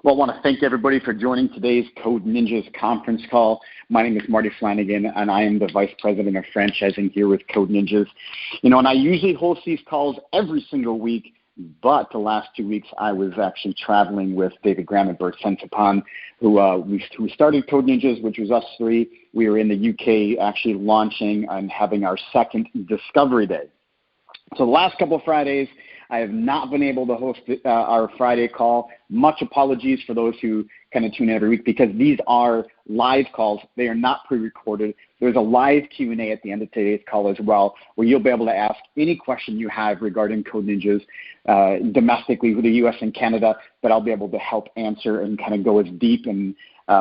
Well, I want to thank everybody for joining today's Code Ninjas conference call. My name is Marty Flanagan, and I am the Vice President of Franchising here with Code Ninjas. And I usually host these calls every single week, but the last 2 weeks I was actually traveling with David Graham and Bert Sensipon, who started Code Ninjas, which was us three. We were in the UK actually launching and having our second Discovery Day. So the last couple of Fridays, I have not been able to host our Friday call. Much apologies for those who kind of tune in every week because these are live calls. They are not pre-recorded. There's a live Q&A at the end of today's call as well, where you'll be able to ask any question you have regarding Code Ninjas domestically with the U.S. and Canada, that I'll be able to help answer and kind of go as deep and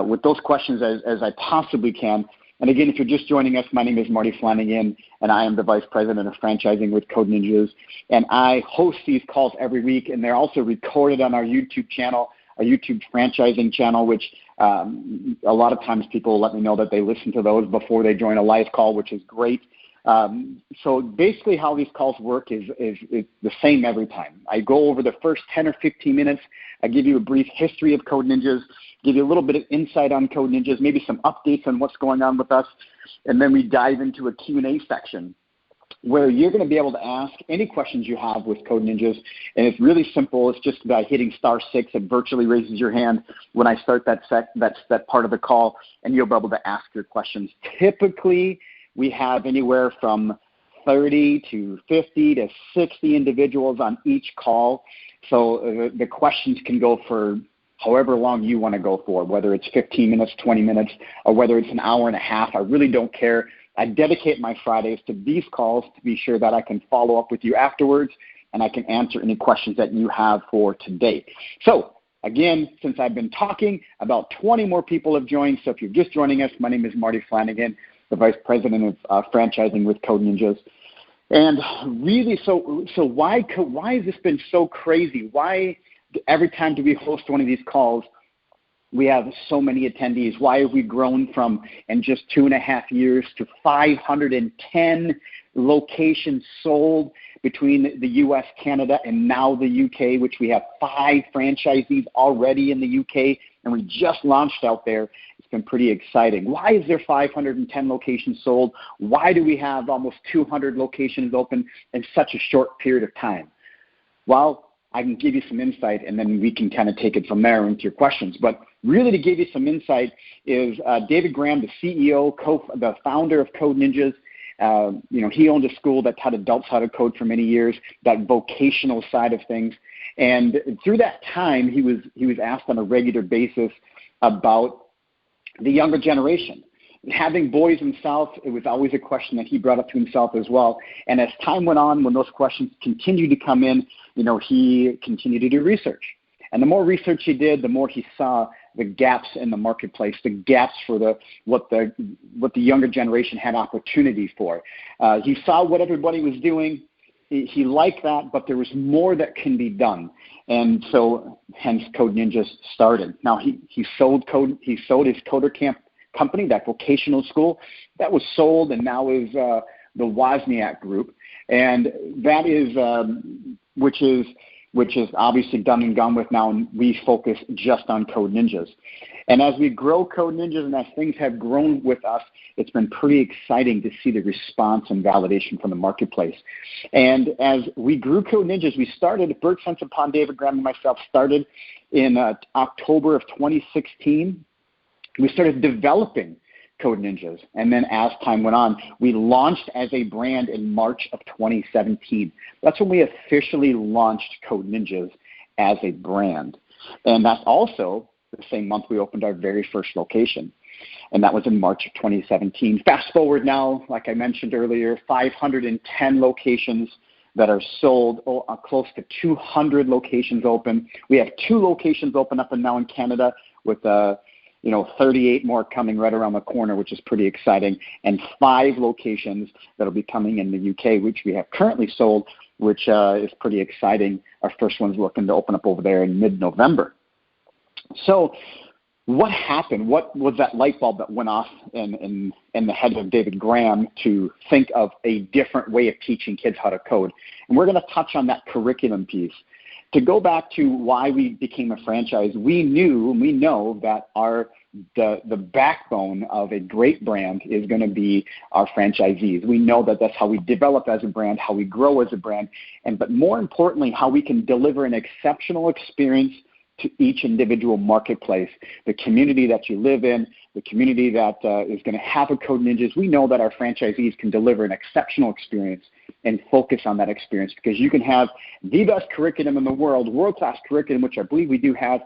with those questions as I possibly can. And again, if you're just joining us, my name is Marty Flanagan, and I am the Vice President of Franchising with Code Ninjas. And I host these calls every week, and they're also recorded on our YouTube channel, our YouTube franchising channel, which a lot of times people let me know that they listen to those before they join a live call, which is great. So basically how these calls work is the same every time. I go over the first 10 or 15 minutes. I give you a brief history of Code Ninjas, give you a little bit of insight on Code Ninjas, maybe some updates on what's going on with us, and then we dive into a Q&A section where you're going to be able to ask any questions you have with Code Ninjas. And it's really simple. It's just by hitting *6. It virtually raises your hand when I start that part of the call, and you'll be able to ask your questions. Typically, we have anywhere from 30 to 50 to 60 individuals on each call. So the questions can go for however long you want to go for, whether it's 15 minutes, 20 minutes, or whether it's an hour and a half. I really don't care. I dedicate my Fridays to these calls to be sure that I can follow up with you afterwards and I can answer any questions that you have for today. So again, since I've been talking, about 20 more people have joined. So if you're just joining us, my name is Marty Flanagan, the Vice President of Franchising with Code Ninjas. And really, so why has this been so crazy? Why every time do we host one of these calls, we have so many attendees? Why have we grown from, in just 2.5 years, to 510 locations sold between the U.S., Canada, and now the U.K., which we have 5 franchisees already in the U.K., and we just launched out there. It's been pretty exciting. Why is there 510 locations sold? Why do we have almost 200 locations open in such a short period of time? Well, I can give you some insight, and then we can kind of take it from there into your questions. But really, to give you some insight is David Graham, the CEO, the founder of Code Ninjas. He owned a school that taught adults how to code for many years, that vocational side of things. And through that time, he was asked on a regular basis about the younger generation. Having boys himself, it was always a question that he brought up to himself as well. And as time went on, when those questions continued to come in, he continued to do research. And the more research he did, the more he saw the gaps in the marketplace, the gaps for what the younger generation had opportunity for. He saw what everybody was doing. He liked that, but there was more that can be done. And so hence Code Ninjas started. Now he sold his Coder Camp company, that vocational school, that was sold and now is the Wozniak Group. And that is which is obviously done and gone with now, and we focus just on Code Ninjas. And as we grow Code Ninjas and as things have grown with us, it's been pretty exciting to see the response and validation from the marketplace. And as we grew Code Ninjas, we started, Bert Sensipon, David Graham, and myself started in October of 2016. We started developing Code Ninjas. And then as time went on, we launched as a brand in March of 2017. That's when we officially launched Code Ninjas as a brand. And that's also the same month we opened our very first location. And that was in March of 2017. Fast forward now, like I mentioned earlier, 510 locations that are sold, close to 200 locations open. We have 2 locations open up and now in Canada with 38 more coming right around the corner, which is pretty exciting, and 5 locations that will be coming in the UK, which we have currently sold, which is pretty exciting. Our first one's looking to open up over there in mid-November. So what happened? What was that light bulb that went off in the head of David Graham to think of a different way of teaching kids how to code? And we're going to touch on that curriculum piece. To go back to why we became a franchise, we know that the backbone of a great brand is going to be our franchisees. We know that that's how we develop as a brand, how we grow as a brand, but more importantly, how we can deliver an exceptional experience to each individual marketplace, the community that you live in, the community that is going to have a Code Ninjas. We know that our franchisees can deliver an exceptional experience and focus on that experience, because you can have the best curriculum in the world, world-class curriculum, which I believe we do have,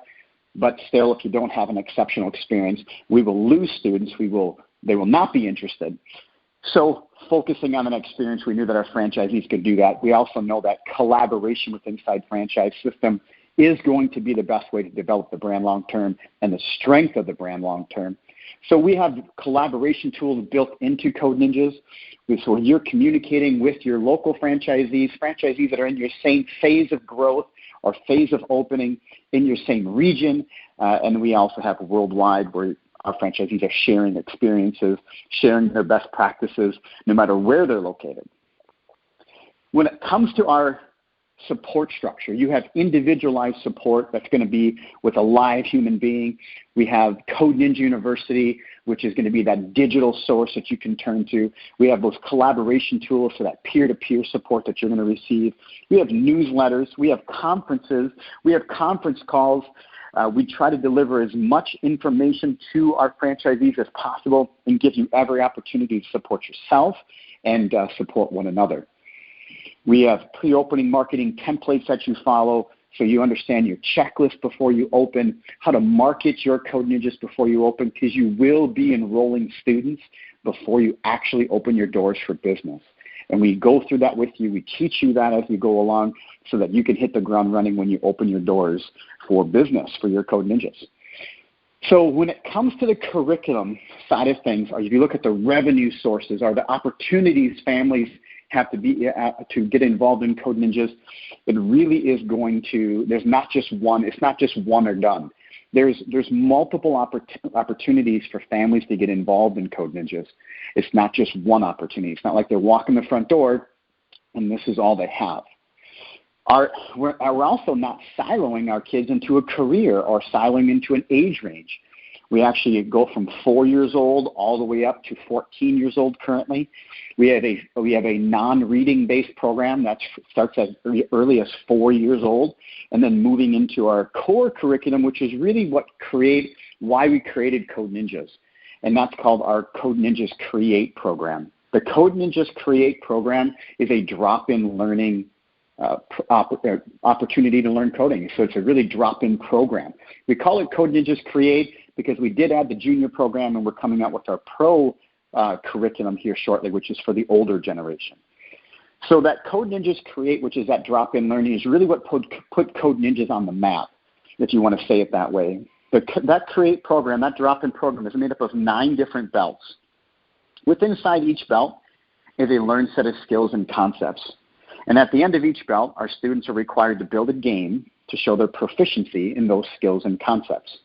but still, if you don't have an exceptional experience, we will lose students. They will not be interested. So focusing on an experience, we knew that our franchisees could do that. We also know that collaboration with inside franchise system is going to be the best way to develop the brand long-term and the strength of the brand long-term. So we have collaboration tools built into Code Ninjas. So when you're communicating with your local franchisees that are in your same phase of growth or phase of opening in your same region, and we also have worldwide where our franchisees are sharing experiences, sharing their best practices, no matter where they're located. When it comes to our support structure, you have individualized support that's going to be with a live human being. We have Code Ninja University, which is going to be that digital source that you can turn to. We have those collaboration tools for that peer-to-peer support that you're going to receive. We have newsletters. We have conferences. We have conference calls. We try to deliver as much information to our franchisees as possible and give you every opportunity to support yourself and support one another. We have pre-opening marketing templates that you follow so you understand your checklist before you open, how to market your Code Ninjas before you open, because you will be enrolling students before you actually open your doors for business. And we go through that with you. We teach you that as we go along so that you can hit the ground running when you open your doors for business for your Code Ninjas. So when it comes to the curriculum side of things, or if you look at the revenue sources or the opportunities families have to be to get involved in Code Ninjas, it really is going to, there's not just one, it's not just one or done. There's multiple opportunities for families to get involved in Code Ninjas. It's not just one opportunity. It's not like they're walking the front door and this is all they have. We're also not siloing our kids into a career or siloing into an age range. We actually go from 4 years old all the way up to 14 years old currently. We have a non-reading based program that starts as early as 4 years old, and then moving into our core curriculum, which is really why we created Code Ninjas, and that's called our Code Ninjas Create program. The Code Ninjas Create program is a drop-in learning opportunity to learn coding. So it's a really drop-in program. We call it Code Ninjas Create because we did add the junior program, and we're coming out with our pro curriculum here shortly, which is for the older generation. So that Code Ninjas Create, which is that drop-in learning, is really what put Code Ninjas on the map, if you want to say it that way. That Create program, that drop-in program, is made up of 9 different belts. Within inside each belt is a learned set of skills and concepts. And at the end of each belt, our students are required to build a game to show their proficiency in those skills and concepts.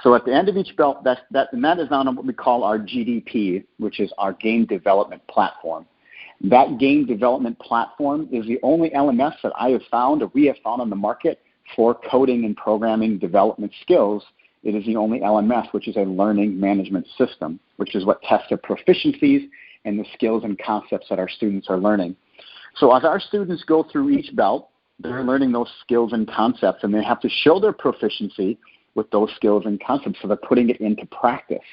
So at the end of each belt, that is on what we call our GDP, which is our game development platform. That game development platform is the only LMS that I have found, or we have found on the market, for coding and programming development skills. It is the only LMS, which is a learning management system, which is what tests their proficiencies and the skills and concepts that our students are learning. So as our students go through each belt, they're learning those skills and concepts, and they have to show their proficiency with those skills and concepts, so they're putting it into practice.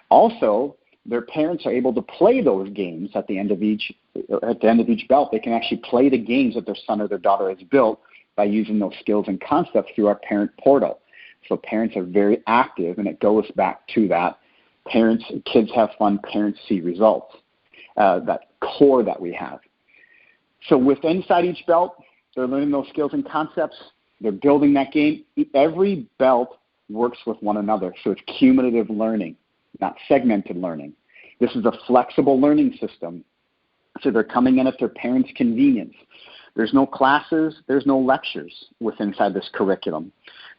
Also, their parents are able to play those games at the end of each belt. They can actually play the games that their son or their daughter has built by using those skills and concepts through our parent portal. So parents are very active, and it goes back to that. Kids have fun, parents see results, that core that we have. So inside each belt, they're learning those skills and concepts. They're building that game. Every belt works with one another, so it's cumulative learning, not segmented learning. This is a flexible learning system, so they're coming in at their parents' convenience. There's no classes, there's no lectures inside this curriculum.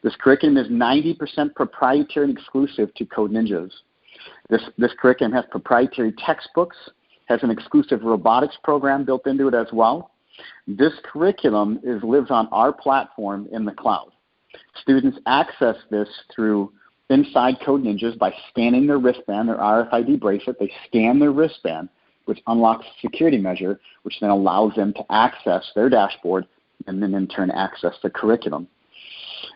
This curriculum is 90% proprietary and exclusive to Code Ninjas. This curriculum has proprietary textbooks, has an exclusive robotics program built into it as well. This curriculum lives on our platform in the cloud. Students access this through inside Code Ninjas by scanning their wristband, their RFID bracelet. They scan their wristband, which unlocks a security measure, which then allows them to access their dashboard and then in turn access the curriculum.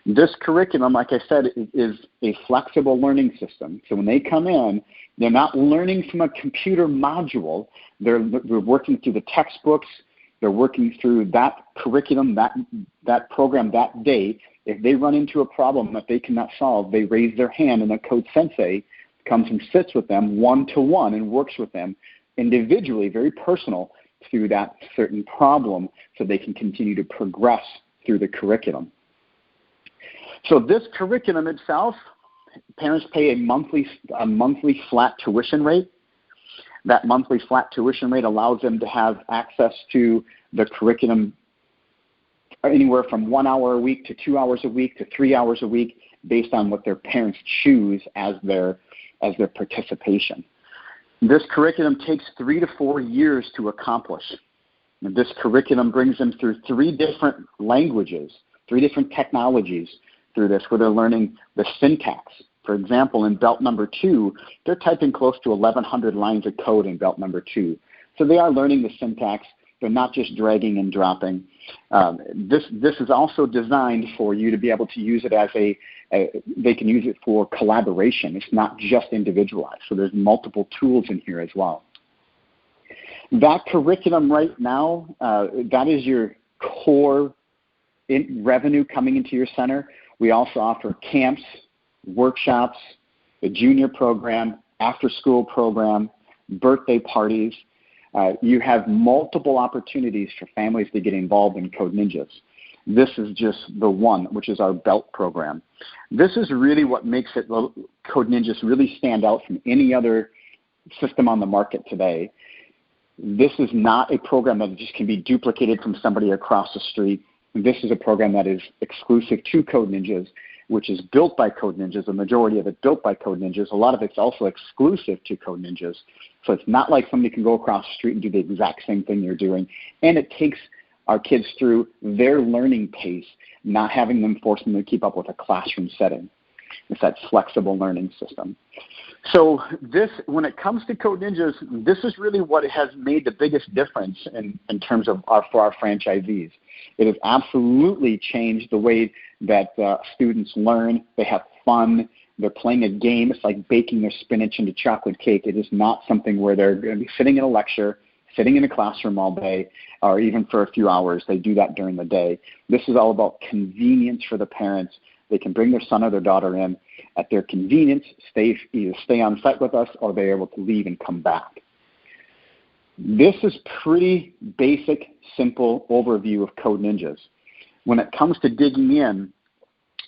This curriculum, like I said, is a flexible learning system. So when they come in, they're not learning from a computer module. They're working through the textbooks. They're working through that curriculum, that program that day. If they run into a problem that they cannot solve, they raise their hand, and a code sensei comes and sits with them one-to-one and works with them individually, very personal, through that certain problem so they can continue to progress through the curriculum. So this curriculum itself, parents pay a monthly flat tuition rate. That monthly flat tuition rate allows them to have access to the curriculum anywhere from 1 hour a week to 2 hours a week to 3 hours a week based on what their parents choose as their participation. This curriculum takes 3 to 4 years to accomplish. And this curriculum brings them through 3 different languages, 3 different technologies through this, where they're learning the syntax. For example, in belt number 2, they're typing close to 1,100 lines of code in belt number 2. So they are learning the syntax. They're not just dragging and dropping. This is also designed for you to be able to use it as they can use it for collaboration. It's not just individualized. So there's multiple tools in here as well. That curriculum right now, that is your core revenue coming into your center. We also offer camps, workshops, the junior program, after-school program, birthday parties. You have multiple opportunities for families to get involved in Code Ninjas. This is just the one, which is our belt program. This is really what makes Code Ninjas really stand out from any other system on the market today. This is not a program that just can be duplicated from somebody across the street. This is a program that is exclusive to Code Ninjas, which is built by Code Ninjas, the majority of it built by Code Ninjas. A lot of it's also exclusive to Code Ninjas. So it's not like somebody can go across the street and do the exact same thing you're doing. And it takes our kids through their learning pace, not having them force them to keep up with a classroom setting. It's that flexible learning system. So this, when it comes to Code Ninjas, this is really what has made the biggest difference in terms of for our franchisees. It has absolutely changed the way that students learn. They have fun. They're playing a game. It's like baking their spinach into chocolate cake. It is not something where they're going to be sitting in a lecture, sitting in a classroom all day, or even for a few hours. They do that during the day. This is all about convenience for the parents. They can bring their son or their daughter in at their convenience, either stay on site with us, or they're able to leave and come back. This is pretty basic, simple overview of Code Ninjas. When it comes to digging in,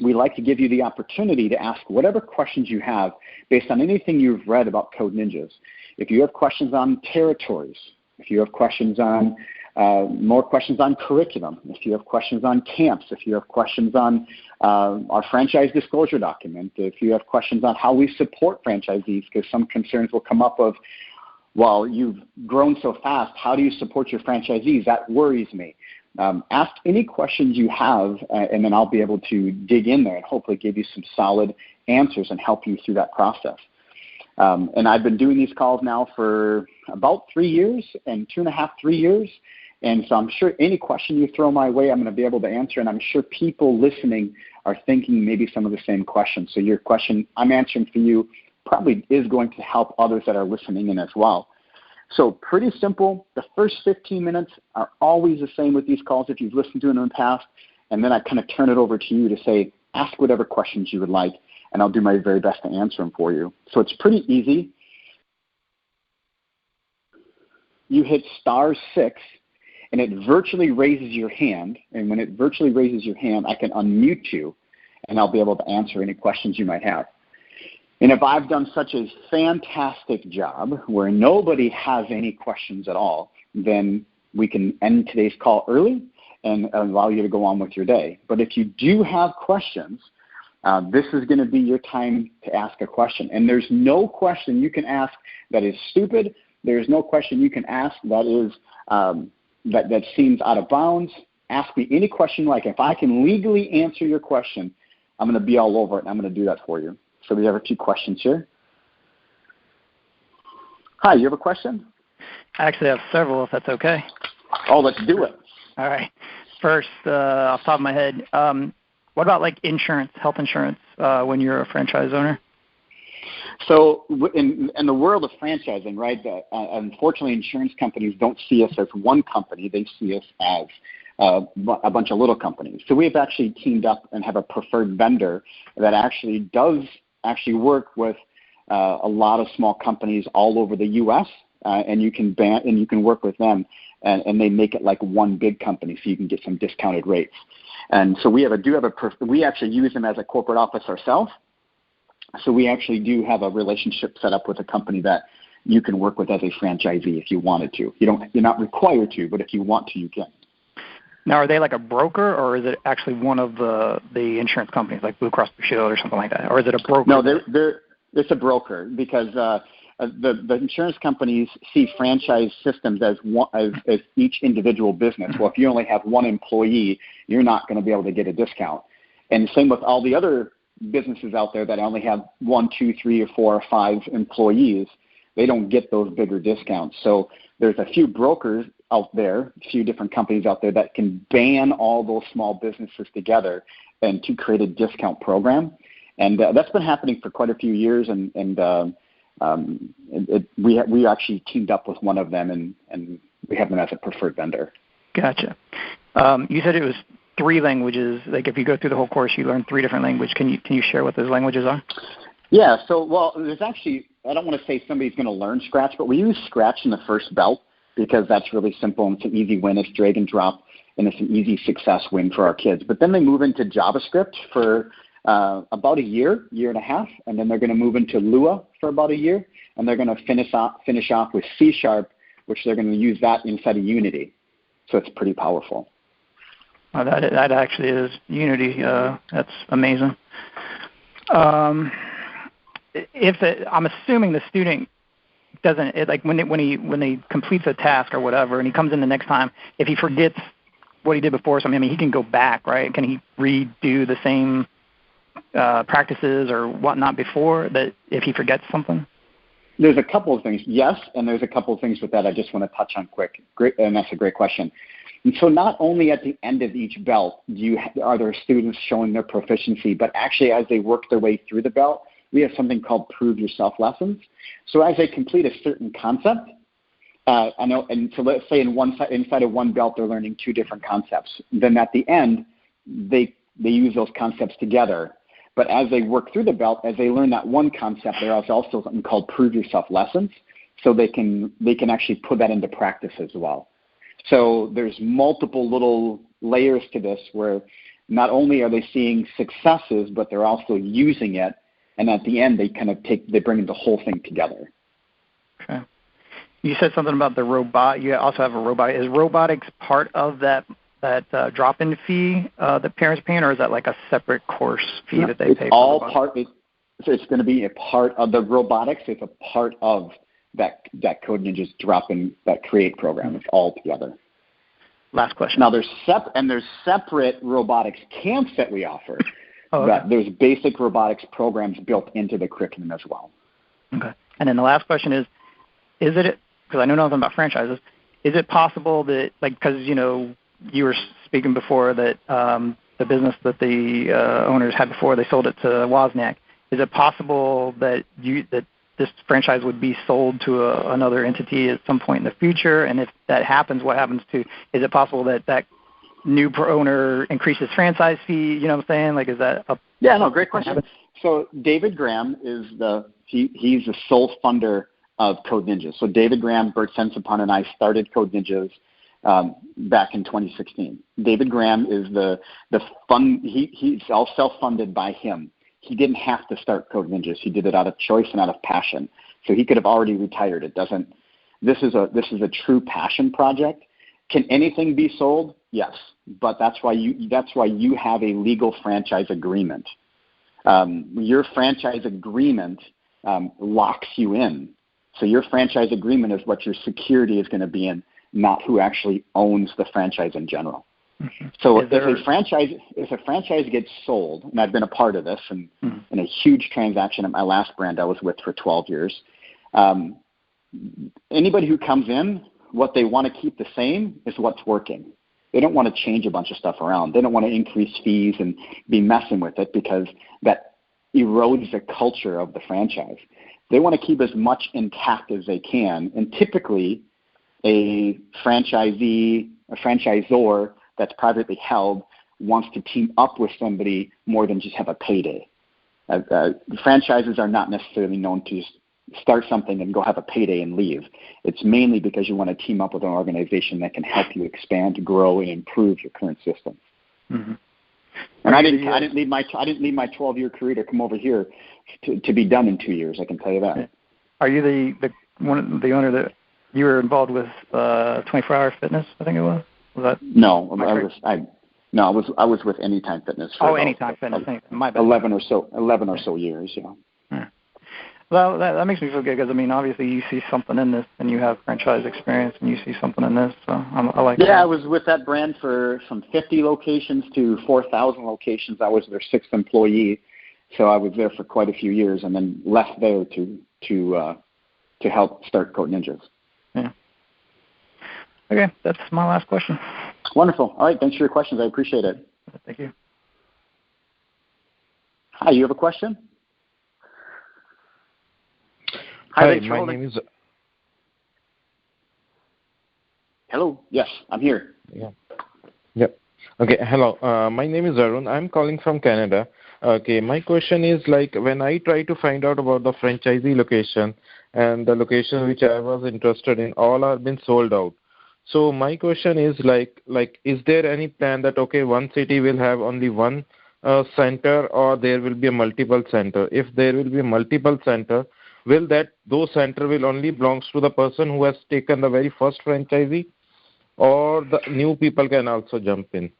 we like to give you the opportunity to ask whatever questions you have based on anything you've read about Code Ninjas. If you have questions on territories, if you have questions on more questions on curriculum, if you have questions on camps, if you have questions on our franchise disclosure document, if you have questions on how we support franchisees, because some concerns will come up of, well, you've grown so fast, how do you support your franchisees? That worries me. Ask any questions you have, and then I'll be able to dig in there and hopefully give you some solid answers and help you through that process. And I've been doing these calls now for about 3 years and 2.5, 3 years. And so I'm sure any question you throw my way, I'm going to be able to answer. And I'm sure people listening are thinking maybe some of the same questions. So your question I'm answering for you probably is going to help others that are listening in as well. So pretty simple. The first 15 minutes are always the same with these calls if you've listened to them in the past. And then I kind of turn it over to you to say, ask whatever questions you would like, and I'll do my very best to answer them for you. So it's pretty easy. You hit *6, and it virtually raises your hand. And when it virtually raises your hand, I can unmute you, and I'll be able to answer any questions you might have. And if I've done such a fantastic job where nobody has any questions at all, then we can end today's call early and allow you to go on with your day. But if you do have questions, this is going to be your time to ask a question. And there's no question you can ask that is stupid. There's no question you can ask that is that seems out of bounds, ask me any question you like. If I can legally answer your question, I'm going to be all over it, and I'm going to do that for you. So we have a few questions here. Hi, you have a question? I actually have several, if that's okay. Oh, let's do it. All right. First, off the top of my head, what about like insurance, health insurance, when you're a franchise owner? So in the world of franchising, right, unfortunately insurance companies don't see us as one company. They see us as a bunch of little companies. So we've actually teamed up and have a preferred vendor that actually does work with a lot of small companies all over the U.S., and you can work with them, and they make it like one big company, so you can get some discounted rates. And so we actually use them as a corporate office ourselves. So we actually do have a relationship set up with a company that you can work with as a franchisee if you wanted to. You're not required to, but if you want to, you can. Now, are they like a broker, or is it actually one of the insurance companies, like Blue Cross Blue Shield or something like that, or is it a broker? No, it's a broker, because the insurance companies see franchise systems as each individual business. Well, if you only have one employee, you're not going to be able to get a discount. And same with all the other businesses out there that only have 1, 2, 3, or 4 or 5 employees. They don't get those bigger discounts. So there's a few brokers out there, a few different companies out there that can band all those small businesses together and to create a discount program. And that's been happening for quite a few years, we actually teamed up with one of them, and we have them as a preferred vendor. Gotcha. You said it was 3 languages. Like if you go through the whole course, you learn 3 different languages. Can you share what those languages are? Yeah. So, there's actually, I don't want to say somebody's going to learn Scratch, but we use Scratch in the first belt because that's really simple and it's an easy win. It's drag and drop, and it's an easy success win for our kids. But then they move into JavaScript for about a year and a half, and then they're going to move into Lua for about a year, and they're going to finish off with C#, which they're going to use that inside of Unity. So it's pretty powerful. Oh, that actually is Unity. That's amazing. I'm assuming the student doesn't when he completes a task or whatever, and he comes in the next time, if he forgets what he did before, he can go back, right? Can he redo the same practices or whatnot before that if he forgets something? There's a couple of things, yes, and there's a couple of things with that I just want to touch on quick. Great, and that's a great question. And so not only at the end of each belt are there students showing their proficiency, but actually as they work their way through the belt, we have something called Prove Yourself lessons. So as they complete a certain concept, and so let's say inside of one belt they're learning 2 different concepts. Then at the end, they use those concepts together. But as they work through the belt, as they learn that one concept, there is also something called Prove Yourself lessons, so they can actually put that into practice as well. So there's multiple little layers to this where not only are they seeing successes, but they're also using it, and at the end they bring the whole thing together. Okay. You said something about the robot. You also have a robot. Is robotics part of that drop-in fee that parents pay, or is that like a separate course fee that they pay? It's going to be a part of the robotics. It's a part of that Code Ninjas drop-in, that Create program. It's all together. Last question. Now there's separate robotics camps that we offer. Oh, okay. But there's basic robotics programs built into the curriculum as well. Okay. And then the last question is it, because I know nothing about franchises, is it possible that, because you were speaking before that the business that the owners had before, they sold it to Wozniak. Is it possible that this franchise would be sold to another entity at some point in the future? And if that happens, what happens to? Is it possible that new owner increases franchise fee? You know what I'm saying? Is that a? Yeah, no, great question. So David Graham is he's the sole funder of Code Ninjas. So David Graham, Bert Sensipon, and I started Code Ninjas back in 2016. David Graham is the fund. He's all self-funded by him. He didn't have to start Code Ninjas. He did it out of choice and out of passion. So he could have already retired. This is a true passion project. Can anything be sold? Yes, but that's why you have a legal franchise agreement. Your franchise agreement locks you in. So your franchise agreement is what your security is going to be in. not who actually owns the franchise in general. Mm-hmm. So if a franchise gets sold, and I've been a part of this in a huge transaction at my last brand I was with for 12 years, anybody who comes in, what they want to keep the same is what's working. They don't want to change a bunch of stuff around. They don't want to increase fees and be messing with it because that erodes the culture of the franchise. They want to keep as much intact as they can. And typically, a franchisor that's privately held wants to team up with somebody more than just have a payday. Franchises are not necessarily known to start something and go have a payday and leave. It's mainly because you want to team up with an organization that can help you expand, grow, and improve your current systems. Mm-hmm. And I didn't leave my 12-year career to come over here to be done in 2 years. I can tell you that. Are you the owner that you were involved with 24-Hour Fitness? I think it was. Was that? No, I was with Anytime Fitness. Anytime Fitness. My bad. 11 or so years. Yeah. Well, that makes me feel good because, I mean, obviously you see something in this and you have franchise experience and you see something in this. So I like that. Yeah, I was with that brand from 50 locations to 4,000 locations. I was their sixth employee. So I was there for quite a few years and then left there to help start Code Ninjas. Yeah. Okay, that's my last question. Wonderful. All right, thanks for your questions. I appreciate it. Thank you. Hi, you have a question? Hi, my name is... Hello. Yes, I'm here. Yeah. Okay, hello. My name is Arun. I'm calling from Canada. Okay, my question is, like, when I try to find out about the franchisee location and the location which I was interested in, all are been sold out. So my question is, like, is there any plan that, okay, one city will have only one center or there will be a multiple center? If there will be a multiple center, will those center will only belongs to the person who has taken the very first franchisee, or the new people can also jump in?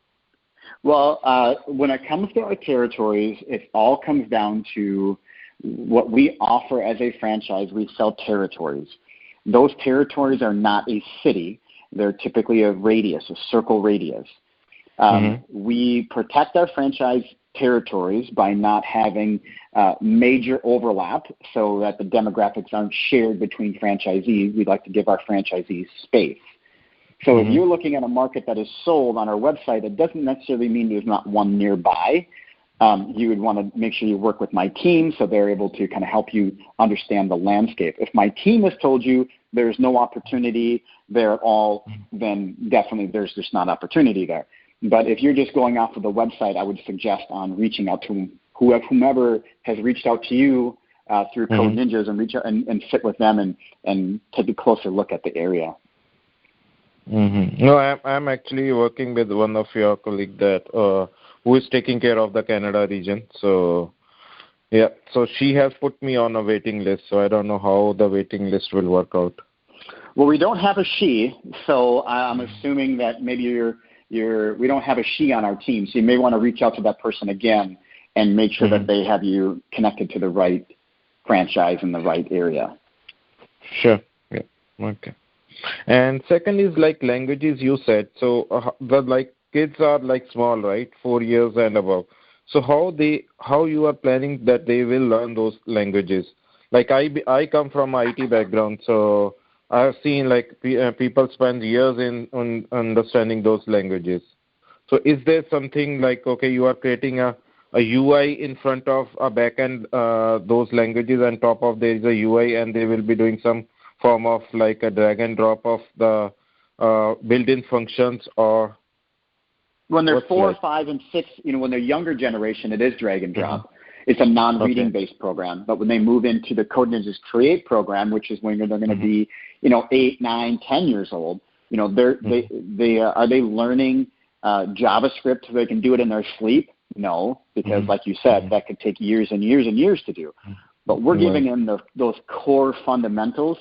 Well, when it comes to our territories, it all comes down to what we offer as a franchise. We sell territories. Those territories are not a city. They're typically a radius, a circle radius. We protect our franchise territories by not having major overlap so that the demographics aren't shared between franchisees. We'd like to give our franchisees space. So if you're looking at a market that is sold on our website, it doesn't necessarily mean there's not one nearby. You would want to make sure you work with my team so they're able to kind of help you understand the landscape. If my team has told you there's no opportunity there at all, then definitely there's just not opportunity there. But if you're just going off of the website, I would suggest on reaching out to whomever has reached out to you through Code Ninjas and reach out and sit with them and take a closer look at the area. No, I'm actually working with one of your colleagues that who is taking care of the Canada region. So, yeah, so she has put me on a waiting list. So I don't know how the waiting list will work out. Well, we don't have a she, so I'm assuming that maybe we don't have a she on our team. So you may want to reach out to that person again and make sure that they have you connected to the right franchise in the right area. Sure. Yeah. Okay. And second is like languages you said. So the kids are like small, right? 4 years and above. So how you are planning that they will learn those languages? Like I come from IT background, so I have seen like people spend years on understanding those languages. So is there something like, okay, you are creating a UI in front of a backend, those languages, and top of there is a UI, and they will be doing some form of like a drag and drop of the built-in functions, or when they're 4, 5, and 6, when they're younger generation, it is drag and drop. It's a non-reading based program. But when they move into the Code Ninjas Create program, which is when they're going to be, 8, 9, 10 years old, are they learning JavaScript so they can do it in their sleep? No, because like you said, that could take years and years and years to do. But we're giving them those core fundamentals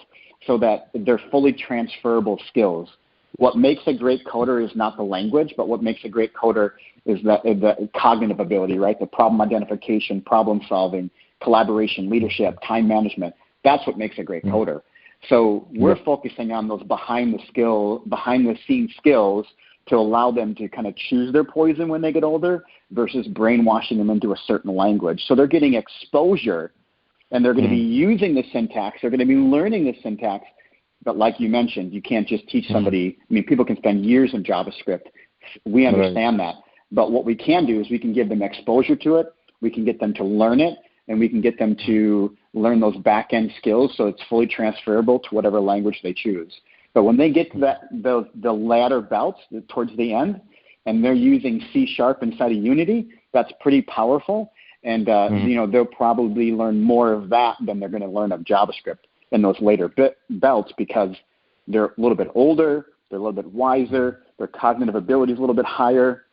so that they're fully transferable skills. What makes a great coder is not the language, but what makes a great coder is the cognitive ability, right? The problem identification, problem solving, collaboration, leadership, time management. That's what makes a great coder. So we're focusing on those behind the scenes skills to allow them to kind of choose their poison when they get older versus brainwashing them into a certain language. So they're getting exposure, and they're going to be using the syntax. They're going to be learning the syntax. But like you mentioned, you can't just teach somebody. I mean, people can spend years in JavaScript. We understand that. But what we can do is we can give them exposure to it. We can get them to learn it, and we can get them to learn those back-end skills so it's fully transferable to whatever language they choose. But when they get to the latter belts towards the end, and they're using C# inside of Unity, that's pretty powerful. And they'll probably learn more of that than they're going to learn of JavaScript in those later belts because they're a little bit older, they're a little bit wiser, their cognitive ability is a little bit higher.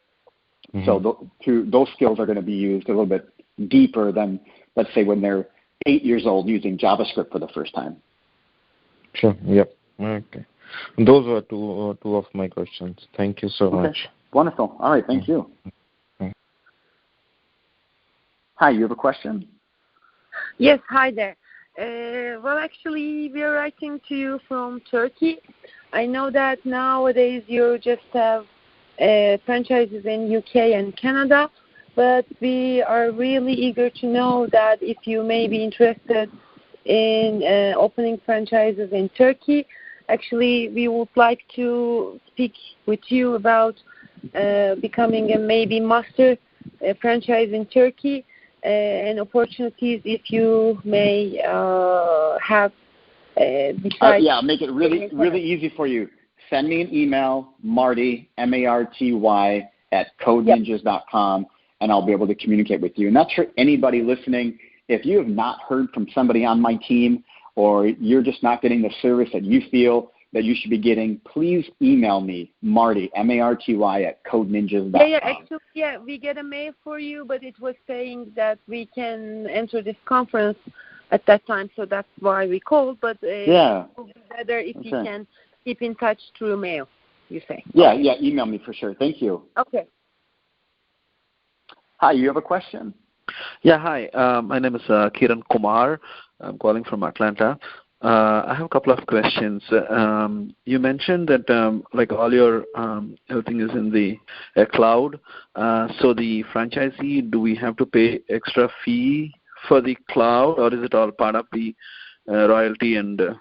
So those skills are going to be used a little bit deeper than, let's say, when they're 8 years old using JavaScript for the first time. Sure. Yep. Okay. Those were two of my questions. Thank you so much. Wonderful. All right. Thank you. Hi, you have a question? Yes. Hi there. Well, actually, we're writing to you from Turkey. I know that nowadays you just have franchises in UK and Canada, but we are really eager to know that if you may be interested in opening franchises in Turkey. Actually, we would like to speak with you about becoming a maybe master franchise in Turkey and opportunities if you may have. Make it really easy for you. Send me an email, Marty, Marty, at codeninjas.com, and I'll be able to communicate with you. And that's for anybody listening. If you have not heard from somebody on my team or you're just not getting the service that you feel that you should be getting, please email me, Marty, Marty, at codeninjas.com. We get a mail for you, but it was saying that we can enter this conference at that time, so that's why we called. But it would be better if you can keep in touch through mail, you say. Email me for sure. Thank you. Okay. Hi, you have a question? Yeah, hi. My name is Kiran Kumar. I'm calling from Atlanta. I have a couple of questions. You mentioned that like all your everything is in the cloud. So the franchisee, do we have to pay extra fee for the cloud, or is it all part of the royalty and the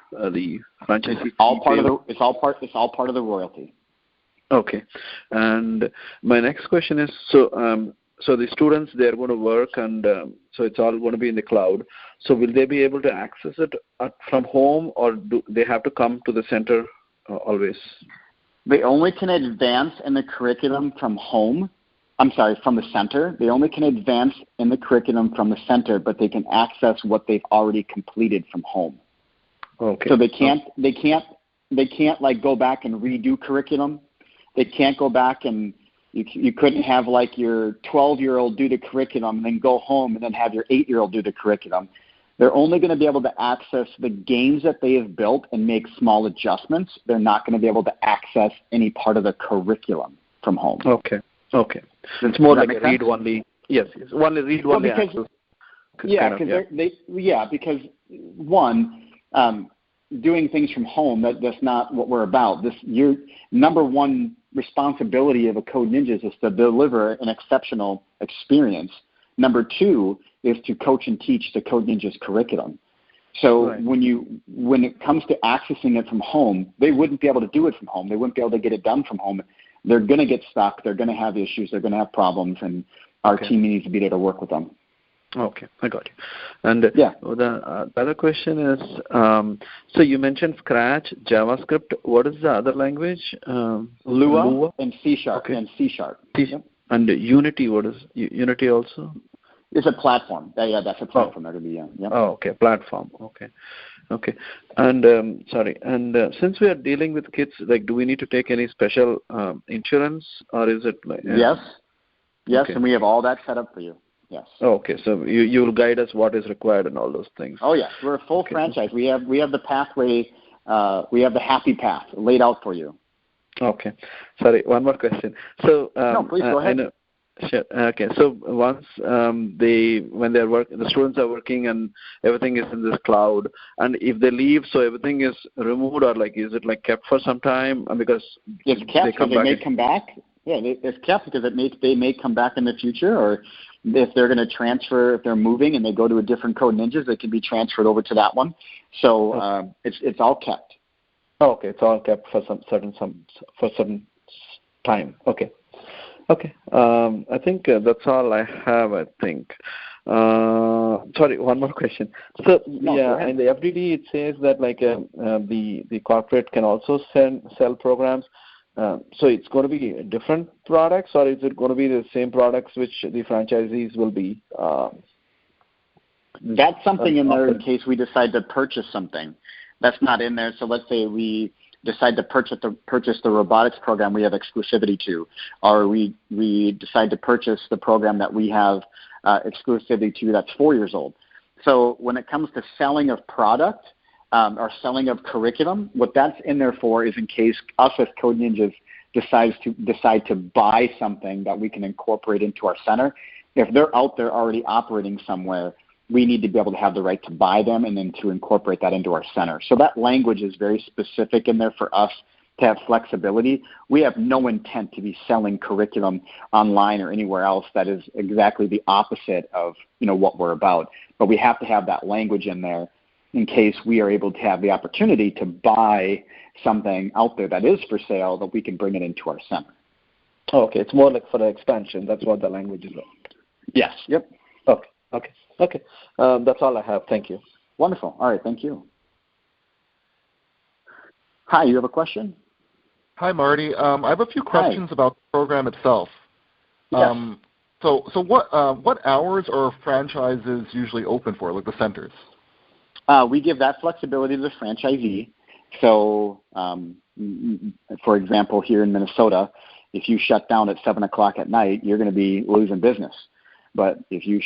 franchisee? It's all part of the royalty. Okay. And my next question is, so the students, they're going to work, and so it's all going to be in the cloud. So will they be able to access it from home, or do they have to come to the center always? They only can advance in the curriculum from home. From the center. They only can advance in the curriculum from the center, but they can access what they've already completed from home. Okay. So they can't like go back and redo curriculum. They can't go back and you couldn't have like your 12-year-old do the curriculum and then go home and then have your 8-year-old do the curriculum. They're only going to be able to access the games that they have built and make small adjustments. They're not going to be able to access any part of the curriculum from home. Okay. It's more like a read-only. Yes. Only read-only access. Because one, doing things from home, that's not what we're about. Your number one responsibility of a Code Ninjas is to deliver an exceptional experience. Number two is to coach and teach the Code Ninjas curriculum. So when it comes to accessing it from home, they wouldn't be able to do it from home. They wouldn't be able to get it done from home. They're going to get stuck. They're going to have issues. They're going to have problems, and our team needs to be there to work with them. Okay, I got you. And the other question is, so you mentioned Scratch, JavaScript. What is the other language? Lua and C#. Okay. And C#. Yep. And Unity, what is Unity also? It's a platform. That's a platform that would be. Oh, okay, platform. Okay. And since we are dealing with kids, like, do we need to take any special insurance, or is it like? Yes, okay. And we have all that set up for you. Yes. Oh, okay, so you will guide us what is required and all those things. Oh yes, we're a full franchise. We have the pathway. We have the happy path laid out for you. Okay. Sorry, one more question. So no, please go ahead. Sure. Okay. So once when the students are working and everything is in this cloud, and if they leave, so everything is removed, or like is it like kept for some time? Because it's kept because they may come back. Yeah, it's kept because they may come back in the future, or if they're going to transfer, if they're moving and they go to a different Code Ninjas, they can be transferred over to that one. So it's all kept. Oh, okay, it's all kept for certain time. Okay. Okay. I think that's all I have, I think. Sorry, one more question. So, in the FDD, it says that like the corporate can also sell programs. So it's going to be different products, or is it going to be the same products which the franchisees will be? That's something in there in case we decide to purchase something. That's not in there. So let's say we decide to purchase the robotics program we have exclusivity to, or we decide to purchase the program that we have exclusivity to that's 4 years old. So when it comes to selling of product or selling of curriculum, what that's in there for is in case us as Code Ninjas decide to buy something that we can incorporate into our center. If they're out there already operating somewhere, we need to be able to have the right to buy them and then to incorporate that into our center. So that language is very specific in there for us to have flexibility. We have no intent to be selling curriculum online or anywhere else that is exactly the opposite of what we're about. But we have to have that language in there in case we are able to have the opportunity to buy something out there that is for sale, that we can bring it into our center. Oh, okay, it's more like for the expansion. That's what the language is about. Yes. Yep. Okay. That's all I have. Thank you. Wonderful. All right. Thank you. Hi, you have a question? Hi, Marty. I have a few questions about the program itself. Yes. So what hours are franchises usually open for, like the centers? We give that flexibility to the franchisee. So, for example, here in Minnesota, if you shut down at 7 o'clock at night, you're going to be losing business. But if you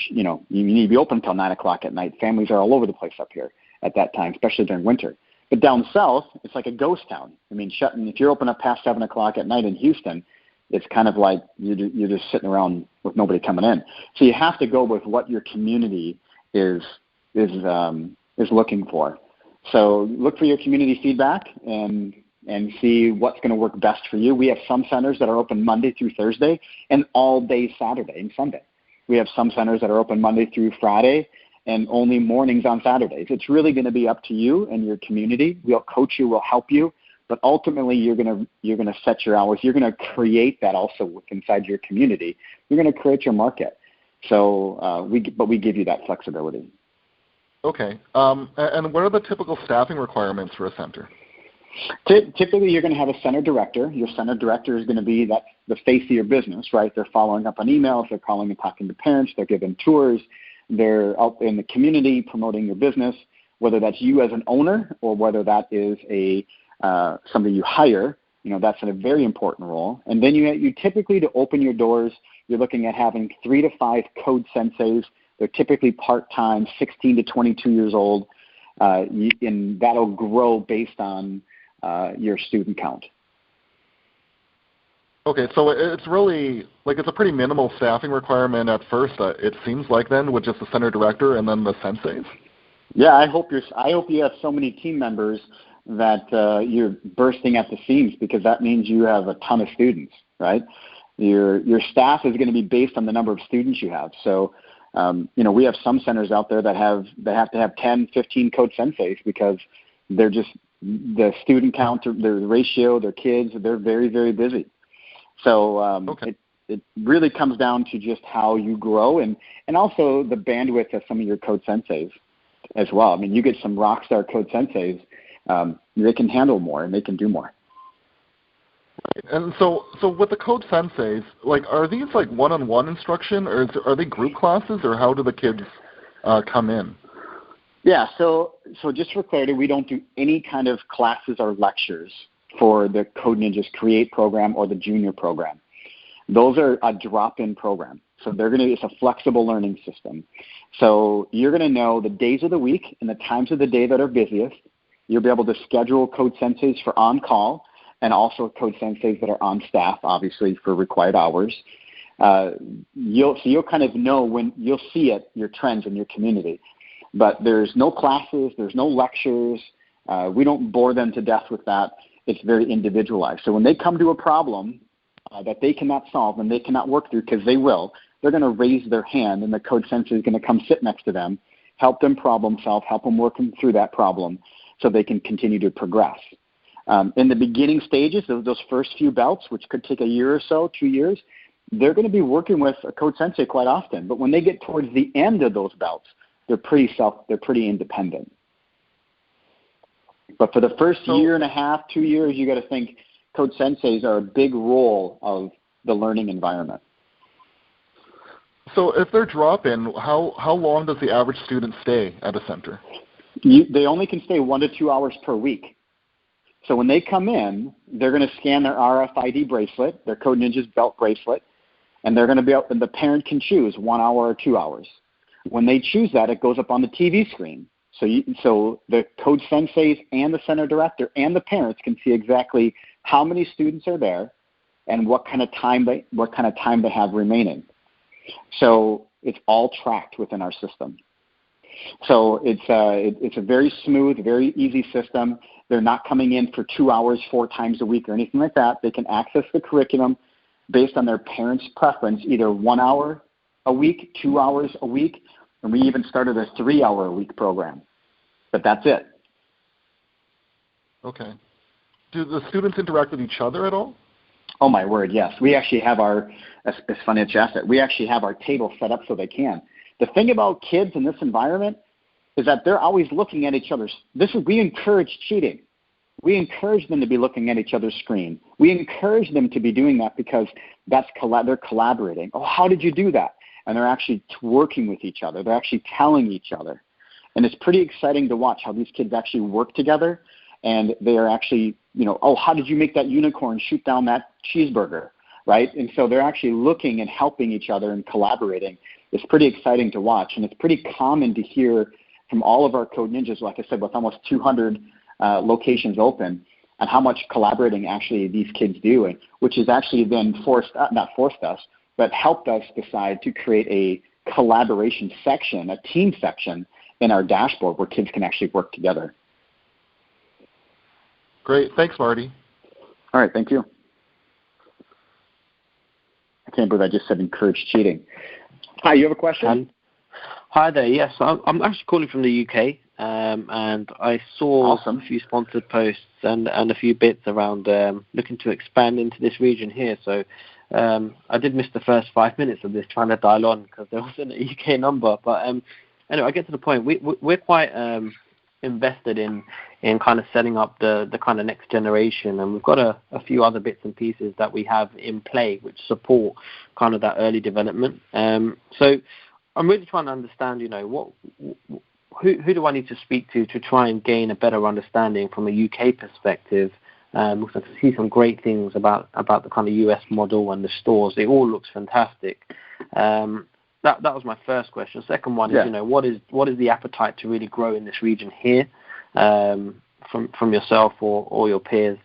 need to be open until 9 o'clock at night. Families are all over the place up here at that time, especially during winter. But down south, it's like a ghost town. I mean, if you're open up past 7 o'clock at night in Houston, it's kind of like you're just sitting around with nobody coming in. So you have to go with what your community is looking for. So look for your community feedback and see what's going to work best for you. We have some centers that are open Monday through Thursday and all day Saturday and Sunday. We have some centers that are open Monday through Friday and only mornings on Saturdays. It's really going to be up to you and your community. We'll coach you, we'll help you, but ultimately you're going to set your hours. You're going to create that also inside your community. You're going to create your market. So we give you that flexibility. Okay. And what are the typical staffing requirements for a center? Typically, you're going to have a center director. Your center director is going to be the face of your business, right? They're following up on emails. They're calling and talking to parents. They're giving tours. They're out in the community promoting your business, whether that's you as an owner or whether that is somebody you hire. That's a very important role. And then you typically, to open your doors, you're looking at having 3 to 5 code senseis. They're typically part-time, 16 to 22 years old, and that'll grow based on your student count. Okay, so it's really, it's a pretty minimal staffing requirement at first, it seems like then, with just the center director and then the senseis? Yeah, I hope you have so many team members that you're bursting at the seams, because that means you have a ton of students, right? Your staff is going to be based on the number of students you have. So, we have some centers out there that have to have 10, 15 code senseis because they're just, the student count, their ratio, their kids, they're very, very busy. So it really comes down to just how you grow and also the bandwidth of some of your code senseis as well. I mean, you get some rock star code senseis, they can handle more and they can do more. And so with the code senseis, are these one-on-one instruction, or are they group classes, or how do the kids come in? Yeah, so just for clarity, we don't do any kind of classes or lectures for the Code Ninjas Create program or the Junior program. Those are a drop-in program. So it's a flexible learning system. So you're going to know the days of the week and the times of the day that are busiest. You'll be able to schedule code senseis for on-call and also code senseis that are on staff, obviously, for required hours. You'll kind of know when you'll see it, your trends in your community. But there's no classes, there's no lectures. We don't bore them to death with that. It's very individualized. So when they come to a problem that they cannot solve and they cannot work through, because they will, they're going to raise their hand, and the code sensei is going to come sit next to them, help them problem solve, help them work through that problem so they can continue to progress. In the beginning stages of those first few bouts, which could take a year or so, 2 years, they're going to be working with a code sensei quite often. But when they get towards the end of those bouts, they're pretty independent. But for the first year and a half, 2 years, you got to think code senseis are a big role of the learning environment. So if they're drop-in, how long does the average student stay at a center? They only can stay 1 to 2 hours per week. So when they come in, they're going to scan their RFID bracelet, their Code Ninjas belt bracelet, and they're going to be out, and the parent can choose 1 hour or 2 hours. When they choose that, it goes up on the TV screen. So the code senseis and the center director and the parents can see exactly how many students are there and what kind of time they have remaining. So it's all tracked within our system. So it's a very smooth, very easy system. They're not coming in for 2 hours 4 times a week or anything like that. They can access the curriculum based on their parents' preference, either 1 hour a week, 2 hours a week, and we even started a 3-hour-a-week program. But that's it. Okay. Do the students interact with each other at all? Oh, my word, yes. We actually have it's funny that you asked that. We actually have our table set up so they can. The thing about kids in this environment is that they're always looking at each other's. We encourage cheating. We encourage them to be looking at each other's screen. We encourage them to be doing that because they're collaborating. Oh, how did you do that? And they're actually working with each other. They're actually telling each other. And it's pretty exciting to watch how these kids actually work together. And they are actually, oh, how did you make that unicorn shoot down that cheeseburger, right? And so they're actually looking and helping each other and collaborating. It's pretty exciting to watch. And it's pretty common to hear from all of our Code Ninjas, like I said, with almost 200 locations open, and how much collaborating actually these kids do, which has actually then not forced us, but helped us decide to create a collaboration section, a team section in our dashboard where kids can actually work together. Great. Thanks, Marty. All right. Thank you. I can't believe I just said encourage cheating. Hi, you have a question? Hi there. Yes, I'm actually calling from the UK, and I saw Awesome. a few sponsored posts and a few bits around looking to expand into this region here. So I did miss the first 5 minutes of this trying to dial on because there wasn't a UK number. But anyway, I get to the point. We're quite invested in kind of setting up the kind of next generation, and we've got a few other bits and pieces that we have in play which support kind of that early development. So I'm really trying to understand, who do I need to speak to try and gain a better understanding from a UK perspective? Because I see some great things about the kind of US model and the stores. It all looks fantastic. That was my first question. Second one is, what is the appetite to really grow in this region here from yourself or your peers?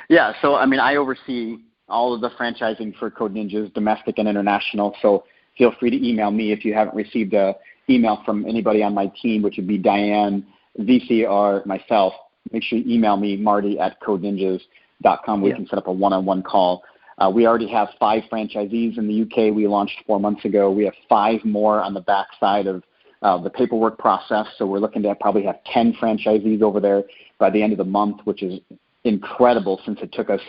Yeah, so I oversee all of the franchising for Code Ninjas, domestic and international. So feel free to email me if you haven't received an email from anybody on my team, which would be Diane, VC, or myself. Make sure you email me, marty@codeninjas.com. We can set up a one-on-one call. We already have 5 franchisees in the UK. We launched 4 months ago. We have 5 more on the backside of the paperwork process. So we're looking to probably have 10 franchisees over there by the end of the month, which is incredible since it took us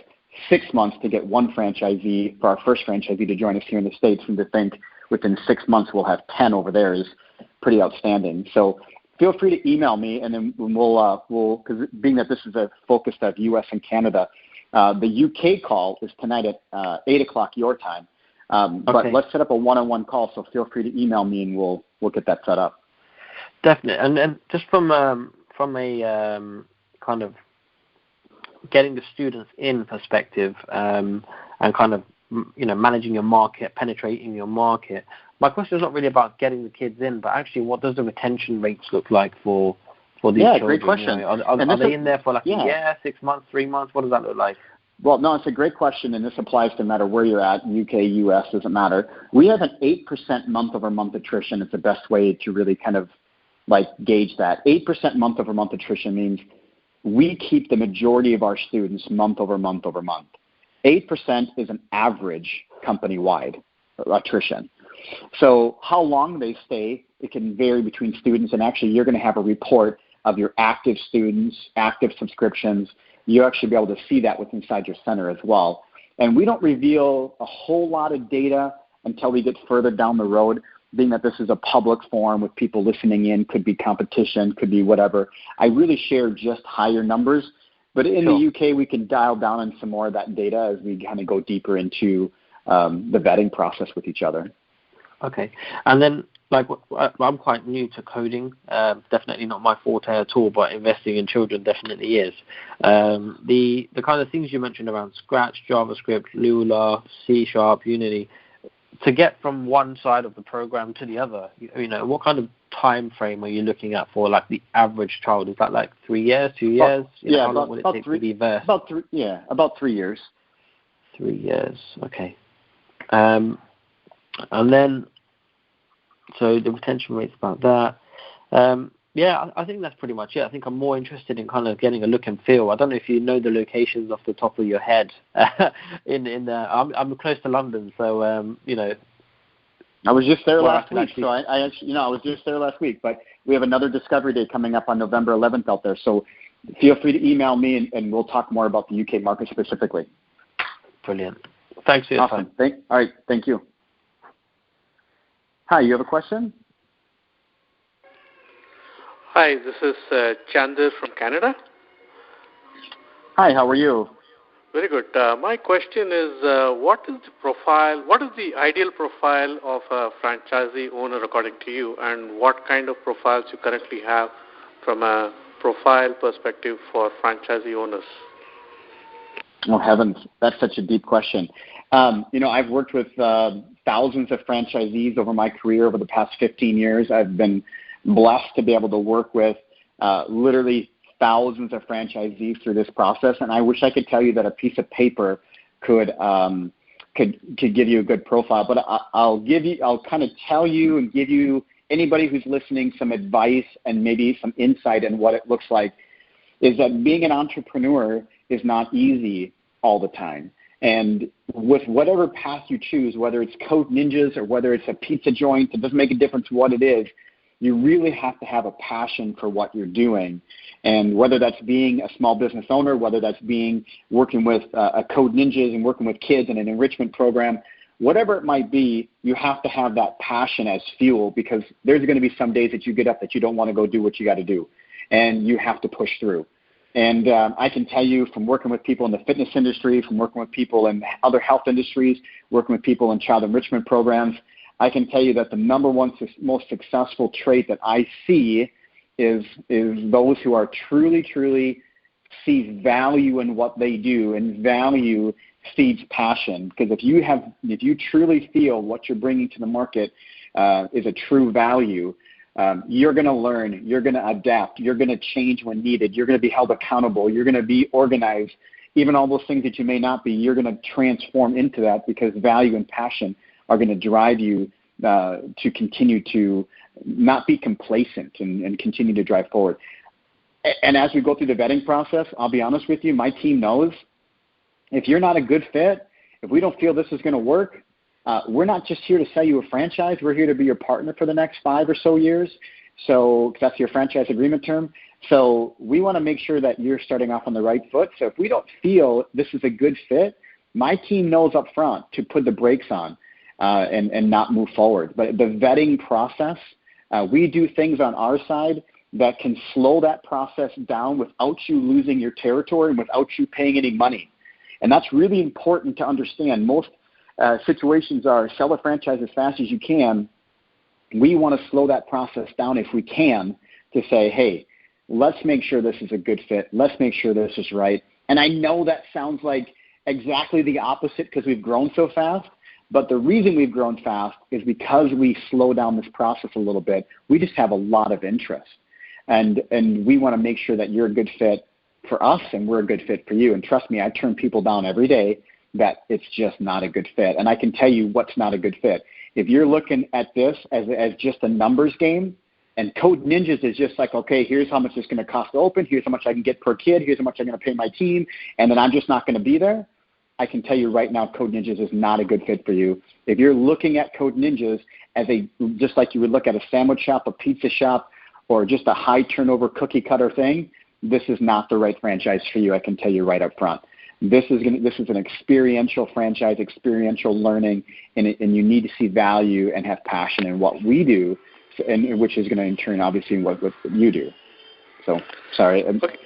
6 months to get one franchisee, for our first franchisee to join us here in the States, and to think within 6 months we'll have 10 over there is pretty outstanding. So feel free to email me, and then we'll because being that this is a focus of U.S. and Canada, the UK call is tonight at 8 o'clock your time. But let's set up a one-on-one call, so feel free to email me, and we'll get that set up. Definitely. And just from a kind of getting the students in perspective, and kind of managing your market, penetrating your market. My question is not really about getting the kids in, but actually, what does the retention rates look like for these children? Great question. Are they in there for a year, 6 months, 3 months? What does that look like? Well, no, it's a great question, and this applies to no matter where you're at, UK, US, doesn't matter. We have an 8% month-over-month attrition. It's the best way to really kind of like gauge that. 8% month-over-month attrition means we keep the majority of our students month-over-month. 8% is an average company-wide attrition. So how long they stay, it can vary between students, and actually you're going to have a report of your active students, active subscriptions. You'll actually be able to see that inside your center as well. And we don't reveal a whole lot of data until we get further down the road, being that this is a public forum with people listening in, could be competition, could be whatever. I really share just higher numbers. But in the UK, we can dial down on some more of that data as we kind of go deeper into the vetting process with each other. Okay. And then, like, I'm quite new to coding. Definitely not my forte at all, but investing in children definitely is. The kind of things you mentioned around Scratch, JavaScript, Lua, C#, Unity, to get from one side of the program to the other, you know, what kind of time frame are you looking at for, like, the average child? Is that like 3 years, 2 years? How long would it take to be versed? About 3 years. 3 years, okay. And then, so the retention rate's about that. I think that's pretty much it. I think I'm more interested in kind of getting a look and feel. I don't know if you know the locations off the top of your head. I'm close to London, so you know. I was just there last week, so I actually, I was just there last week. But we have another Discovery Day coming up on November 11th out there. So feel free to email me, and we'll talk more about the UK market specifically. Brilliant. Thanks for your time. All right, thank you. Hi, you have a question? Hi, this is Chandler from Canada. Hi, how are you? Very good. My question is, what is the ideal profile of a franchisee owner according to you, and what kind of profiles you currently have from a profile perspective for franchisee owners? Oh, heavens, that's such a deep question. I've worked with thousands of franchisees over my career over the past 15 years. I've been blessed to be able to work with literally thousands of franchisees through this process, and I wish I could tell you that a piece of paper could give you a good profile. But I'll kind of tell you and give you, anybody who's listening, some advice and maybe some insight in what it looks like. Is that being an entrepreneur is not easy all the time. And with whatever path you choose, whether it's Code Ninjas or whether it's a pizza joint, it doesn't make a difference what it is. You really have to have a passion for what you're doing. And whether that's being a small business owner, whether that's working with a Code Ninjas and working with kids in an enrichment program, whatever it might be, you have to have that passion as fuel, because there's going to be some days that you get up that you don't want to go do what you got to do. And you have to push through. And I can tell you, from working with people in the fitness industry, from working with people in other health industries, working with people in child enrichment programs, I can tell you that the number one most successful trait that I see is those who are truly see value in what they do, and value feeds passion. Because if you truly feel what you're bringing to the market is a true value, you're going to learn, you're going to adapt, you're going to change when needed, you're going to be held accountable, you're going to be organized. Even all those things that you may not be, you're going to transform into that, because value and passion are going to drive you to continue to not be complacent and continue to drive forward. And as we go through the vetting process, I'll be honest with you, my team knows if you're not a good fit, if we don't feel this is going to work, we're not just here to sell you a franchise. We're here to be your partner for the next 5 or so years. So that's your franchise agreement term. So we want to make sure that you're starting off on the right foot. So if we don't feel this is a good fit, my team knows up front to put the brakes on and not move forward. But the vetting process, we do things on our side that can slow that process down without you losing your territory and without you paying any money. And that's really important to understand. Most situations are sell a franchise as fast as you can. We want to slow that process down if we can, to say, hey, let's make sure this is a good fit. Let's make sure this is right. And I know that sounds like exactly the opposite because we've grown so fast. But the reason we've grown fast is because we slow down this process a little bit. We just have a lot of interest. And we want to make sure that you're a good fit for us and we're a good fit for you. And trust me, I turn people down every day that it's just not a good fit. And I can tell you what's not a good fit. If you're looking at this as just a numbers game, and Code Ninjas is just like, okay, here's how much it's going to cost to open, here's how much I can get per kid, here's how much I'm going to pay my team, and then I'm just not going to be there, I can tell you right now Code Ninjas is not a good fit for you. If you're looking at Code Ninjas as just like you would look at a sandwich shop, a pizza shop, or just a high turnover cookie cutter thing, this is not the right franchise for you, I can tell you right up front. This is an experiential franchise, experiential learning, and you need to see value and have passion in what we do, and which is going to in turn obviously what you do. So sorry. Okay.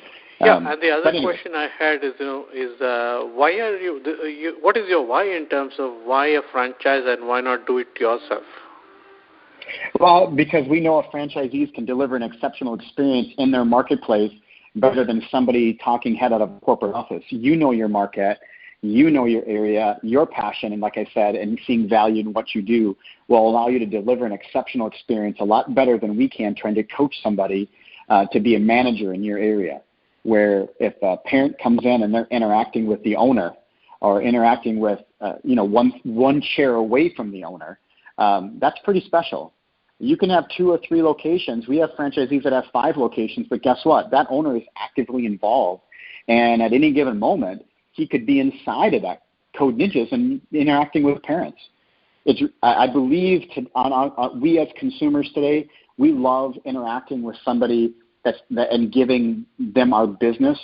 Yeah, and the other question I had is why are you? What is your why in terms of why a franchise and why not do it yourself? Well, because we know franchisees can deliver an exceptional experience in their marketplace better than somebody talking head out of a corporate office. You know your market, you know your area, your passion, and like I said, and seeing value in what you do will allow you to deliver an exceptional experience a lot better than we can trying to coach somebody to be a manager in your area. Where if a parent comes in and they're interacting with the owner or interacting with, one chair away from the owner, that's pretty special. You can have 2 or 3 locations. We have franchisees that have 5 locations, but guess what? That owner is actively involved. And at any given moment, he could be inside of that Code Ninjas and interacting with parents. I believe we as consumers today, we love interacting with somebody and giving them our business.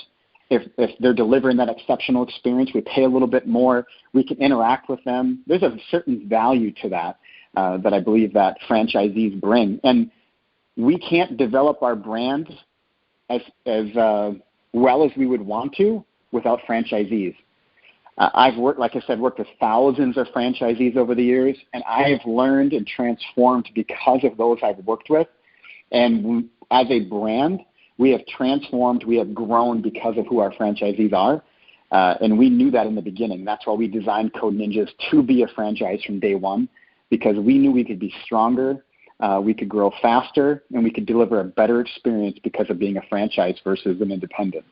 If they're delivering that exceptional experience, we pay a little bit more. We can interact with them. There's a certain value to that that I believe that franchisees bring. And we can't develop our brand as well as we would want to without franchisees. I've worked with thousands of franchisees over the years, and I have learned and transformed because of those I've worked with. And as a brand, we have transformed, we have grown because of who our franchisees are. And we knew that in the beginning. That's why we designed Code Ninjas to be a franchise from day one, because we knew we could be stronger, we could grow faster, and we could deliver a better experience because of being a franchise versus an independent.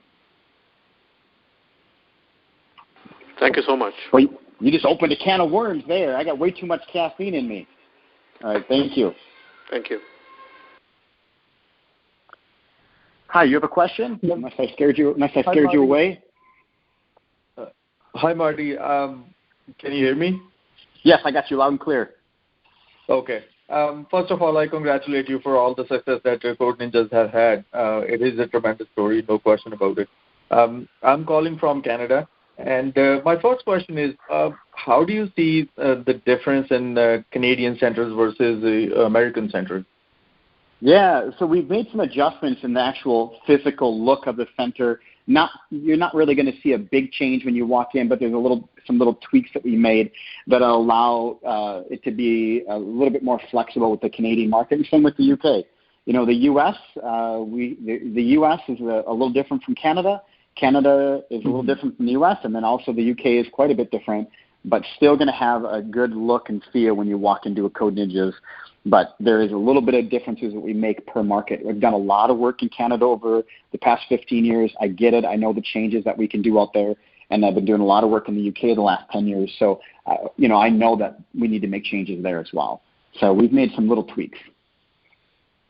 Thank you so much. Well, you just opened a can of worms there. I got way too much caffeine in me. All right, thank you. Thank you. Hi, you have a question? Unless I scared you away. Hi, Marty. Can you hear me? Yes, I got you loud and clear. Okay. First of all, I congratulate you for all the success that Code Ninjas have had. It is a tremendous story, no question about it. I'm calling from Canada, and my first question is, how do you see the difference in Canadian centers versus the American centers? Yeah, so we've made some adjustments in the actual physical look of the center. You're not really going to see a big change when you walk in, but there's some little tweaks that we made that allow it to be a little bit more flexible with the Canadian market, and same with the UK. The US, the US is a little different from Canada. Canada is a little different from the US, and then also the UK is quite a bit different, but still going to have a good look and feel when you walk into a Code Ninjas. But there is a little bit of differences that we make per market. We've done a lot of work in Canada over the past 15 years. I get it. I know the changes that we can do out there, and I've been doing a lot of work in the UK the last 10 years. So, I know that we need to make changes there as well. So we've made some little tweaks.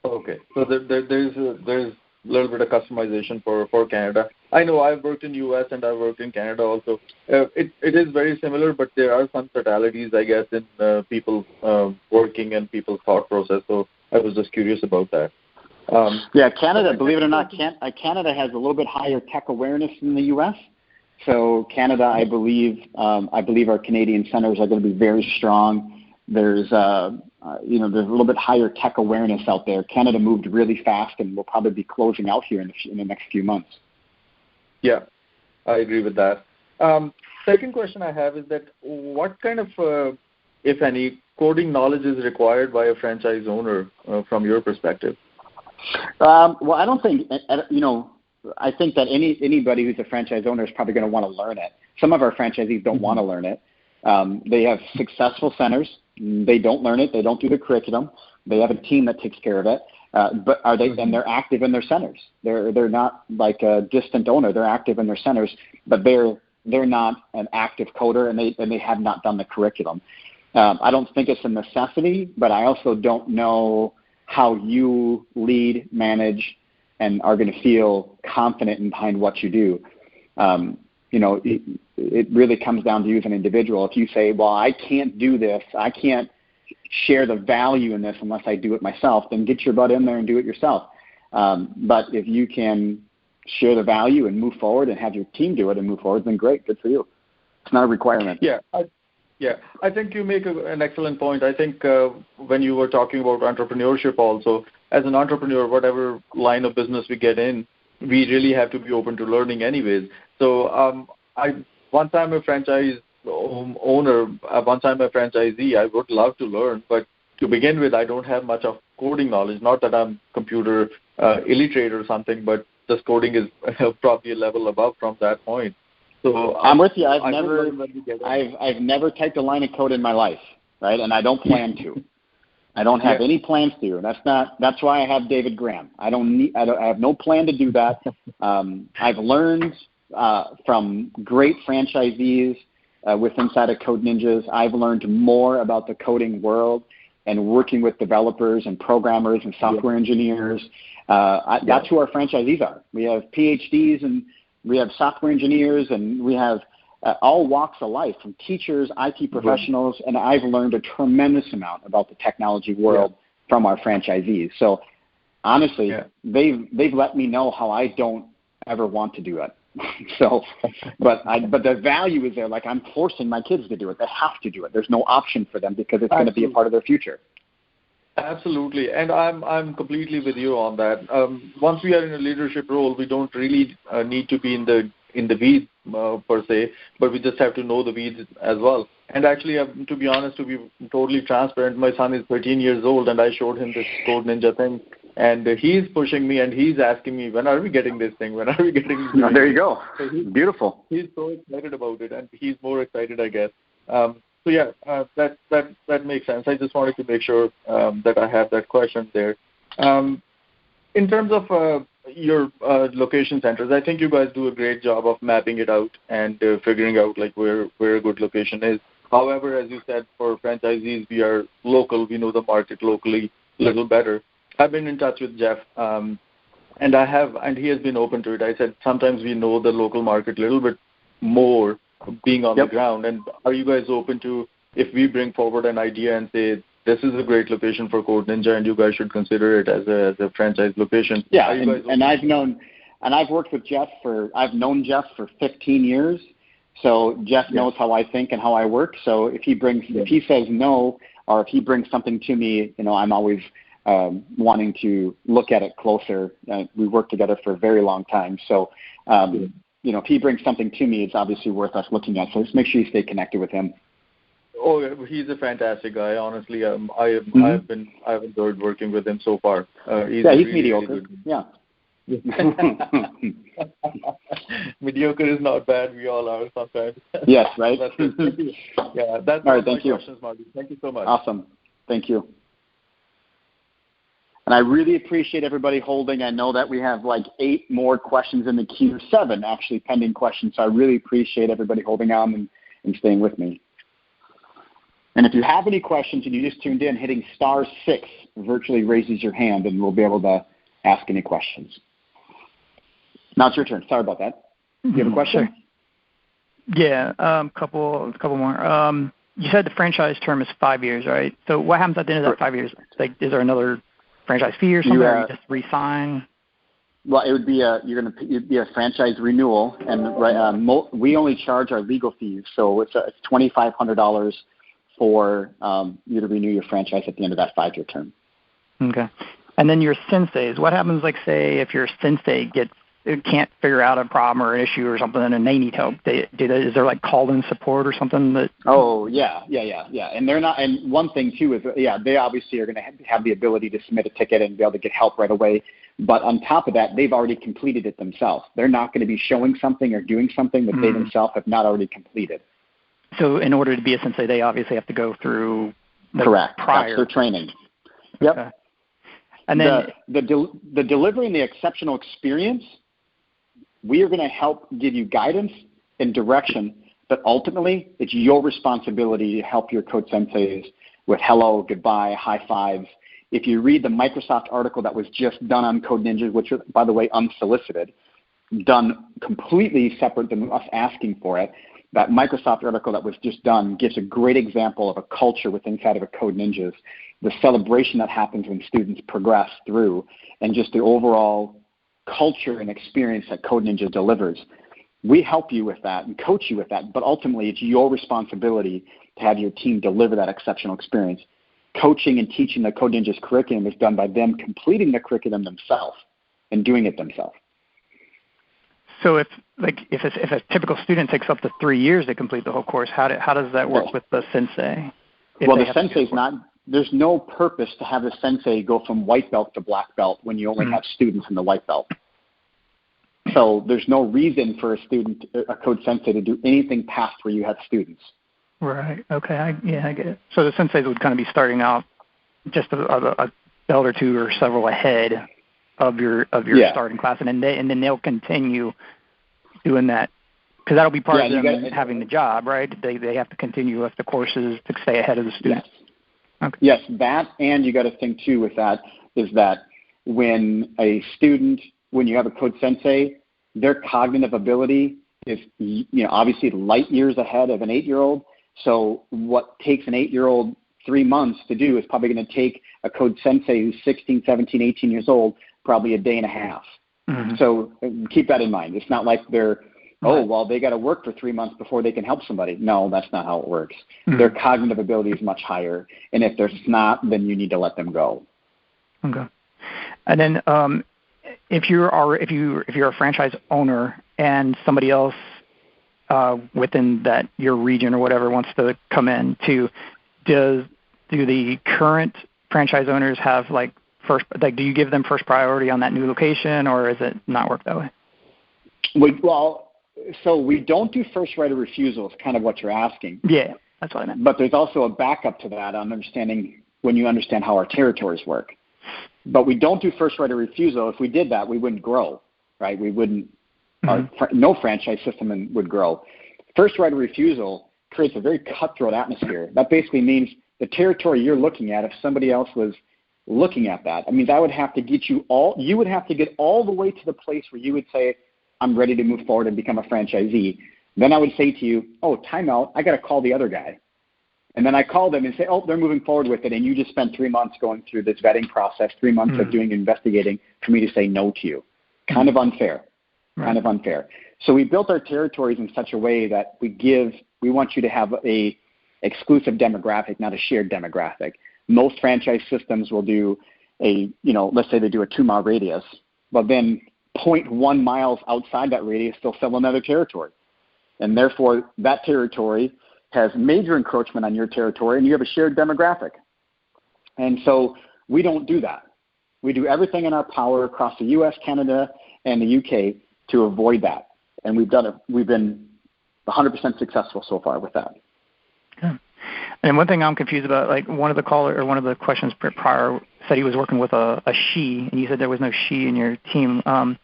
Okay. So there's a little bit of customization for Canada. I know I've worked in US and I've worked in Canada also. It is very similar, but there are some subtleties, I guess, in people working and people's thought process. So I was just curious about that. Canada, believe it or not, Canada has a little bit higher tech awareness than the US. So Canada, I believe our Canadian centers are going to be very strong. There's there's a little bit higher tech awareness out there. Canada moved really fast, and will probably be closing out here in the next few months. Yeah, I agree with that. Second question I have is that what kind of, if any, coding knowledge is required by a franchise owner from your perspective? Well, I don't think, I think that anybody who's a franchise owner is probably going to want to learn it. Some of our franchisees don't want to learn it. They have successful centers. They don't learn it. They don't do the curriculum. They have a team that takes care of it. But are they? And they're active in their centers. They're not like a distant owner. They're active in their centers, but they're not an active coder, and they have not done the curriculum. I don't think it's a necessity, but I also don't know how you lead, manage, and are going to feel confident behind what you do. It really comes down to you as an individual. If you say, well, I can't do this, I can't share the value in this unless I do it myself, then get your butt in there and do it yourself. But if you can share the value and move forward and have your team do it and move forward, then great, good for you. It's not a requirement. I think you make an excellent point. I think when you were talking about entrepreneurship also, as an entrepreneur, whatever line of business we get in, we really have to be open to learning anyways. So once I'm a franchise owner, once I'm a franchisee, I would love to learn. But to begin with, I don't have much of coding knowledge. Not that I'm computer illiterate or something, but just coding is probably a level above from that point. So I'm with you. I've never typed a line of code in my life, right? And I don't plan to. I don't have any plans to. That's why I have David Graham. I have no plan to do that. I've learned from great franchisees inside of Code Ninjas. I've learned more about the coding world and working with developers and programmers and software engineers. That's who our franchisees are. We have PhDs and we have software engineers, and we have all walks of life, from teachers, IT professionals, and I've learned a tremendous amount about the technology world from our franchisees. So honestly, they've let me know how I don't ever want to do it. So, but the value is there. Like, I'm forcing my kids to do it. They have to do it. There's no option for them because it's going to be a part of their future. Absolutely, and I'm completely with you on that. Once we are in a leadership role, we don't really need to be in the weeds per se, but we just have to know the weeds as well. And actually, to be honest, to be totally transparent, my son is 13 years old, and I showed him this Code Ninja thing, and he's pushing me, and he's asking me, when are we getting this thing? When are we getting this thing? There you go. So beautiful. He's so excited about it, and he's more excited, I guess. That makes sense. I just wanted to make sure that I have that question there. In terms of your location centers, I think you guys do a great job of mapping it out and figuring out like where a good location is. However, as you said, for franchisees, we are local. We know the market locally a little better. I've been in touch with Jeff, and he has been open to it. I said sometimes we know the local market a little bit more being on the ground. And are you guys open to, if we bring forward an idea and say, this is a great location for Code Ninja and you guys should consider it as a franchise location? Yeah, and I've worked with Jeff I've known Jeff for 15 years. So Jeff knows how I think and how I work. So if he says no, or if he brings something to me, I'm always wanting to look at it closer. We worked together for a very long time. So, if he brings something to me, it's obviously worth us looking at. So just make sure you stay connected with him. Oh, he's a fantastic guy. Honestly, I've enjoyed working with him so far. He's really mediocre. Really Mediocre is not bad. We all are sometimes. Yes, right. That's all right. Thank you. Questions, Marty. Thank you so much. Awesome. Thank you. And I really appreciate everybody holding. I know that we have like 8 more questions in the queue, 7 actually pending questions. So I really appreciate everybody holding on and staying with me. And if you have any questions and you just tuned in, hitting *6 virtually raises your hand, and we'll be able to ask any questions. Now it's your turn. Sorry about that. Do you have a question? Sure. Yeah, couple more. You said the franchise term is 5 years, right? So what happens at the end of that 5 years? Like, is there another franchise fee or something, or you just re-sign? Well, it would be it'd be a franchise renewal, and we only charge our legal fees, so it's $2,500 for you to renew your franchise at the end of that 5-year term. Okay. And then your senseis, what happens, like, say, if your sensei can't figure out a problem or an issue or something and they need help? Is there like call-in support or something that? Oh, yeah. And they're not. And one thing too is, they obviously are going to have the ability to submit a ticket and be able to get help right away. But on top of that, they've already completed it themselves. They're not going to be showing something or doing something that they themselves have not already completed. So in order to be a sensei, they obviously have to go through Correct. That's their training. Yep. Okay. And then the delivering the exceptional experience, we are going to help give you guidance and direction, but ultimately it's your responsibility to help your coach senseis with hello, goodbye, high fives. If you read the Microsoft article that was just done on Code Ninjas, which was, by the way, unsolicited, done completely separate than us asking for it, that Microsoft article that was just done gives a great example of a culture inside of a Code Ninjas, the celebration that happens when students progress through, and just the overall culture and experience that Code Ninjas delivers. We help you with that and coach you with that, but ultimately it's your responsibility to have your team deliver that exceptional experience. Coaching and teaching the Code Ninjas curriculum is done by them completing the curriculum themselves and doing it themselves. So if a typical student takes up to 3 years to complete the whole course, how does that work with the sensei? Well, the sensei's not. There's no purpose to have the sensei go from white belt to black belt when you only have students in the white belt. So there's no reason for a code sensei to do anything past where you have students. Right. Okay. I get it. So the senseis would kind of be starting out just a belt or two or several ahead of your starting class, and then they'll continue doing that because that'll be part of them having the job, right? They have to continue with the courses to stay ahead of the students. Yes. Okay. Yes, that, and you got to think too with that is that when you have a code sensei, their cognitive ability is obviously light years ahead of an 8-year-old. So what takes an 8-year-old 3 months to do is probably going to take a code sensei who's 16, 17, 18 years old probably a day and a half. Mm-hmm. So keep that in mind. It's not like they're they got to work for 3 months before they can help somebody. No, that's not how it works. Mm-hmm. Their cognitive ability is much higher, and if there's not, then you need to let them go. Okay. And then if you're a franchise owner and somebody else within that your region or whatever wants to come in too, do the current franchise owners have do you give them first priority on that new location, or is it not work that way? So we don't do first right of refusal is kind of what you're asking. Yeah, that's what I meant. But there's also a backup to that on understanding when you understand how our territories work. But we don't do first right of refusal. If we did that, we wouldn't grow, right? We wouldn't. No franchise system would grow. First right of refusal creates a very cutthroat atmosphere. That basically means the territory you're looking at, if somebody else was looking at that, that would have to get you would have to get all the way to the place where you would say, I'm ready to move forward and become a franchisee. Then I would say to you, time out, I got to call the other guy. And then I call them and say, they're moving forward with it, and you just spent 3 months going through this vetting process, 3 months of doing investigating for me to say no to you. Kind of unfair. Right. Kind of unfair. So we built our territories in such a way that we want you to have a exclusive demographic, not a shared demographic. Most franchise systems will do let's say they do a 2-mile radius, but then 0.1 miles outside that radius, they'll sell another territory. And therefore, that territory has major encroachment on your territory, and you have a shared demographic. And so we don't do that. We do everything in our power across the U.S., Canada, and the UK to avoid that. And we've done it. We've been 100% successful so far with that. Okay. And one thing I'm confused about, one of the questions prior said he was working with a she, and you said there was no she in your team. I'm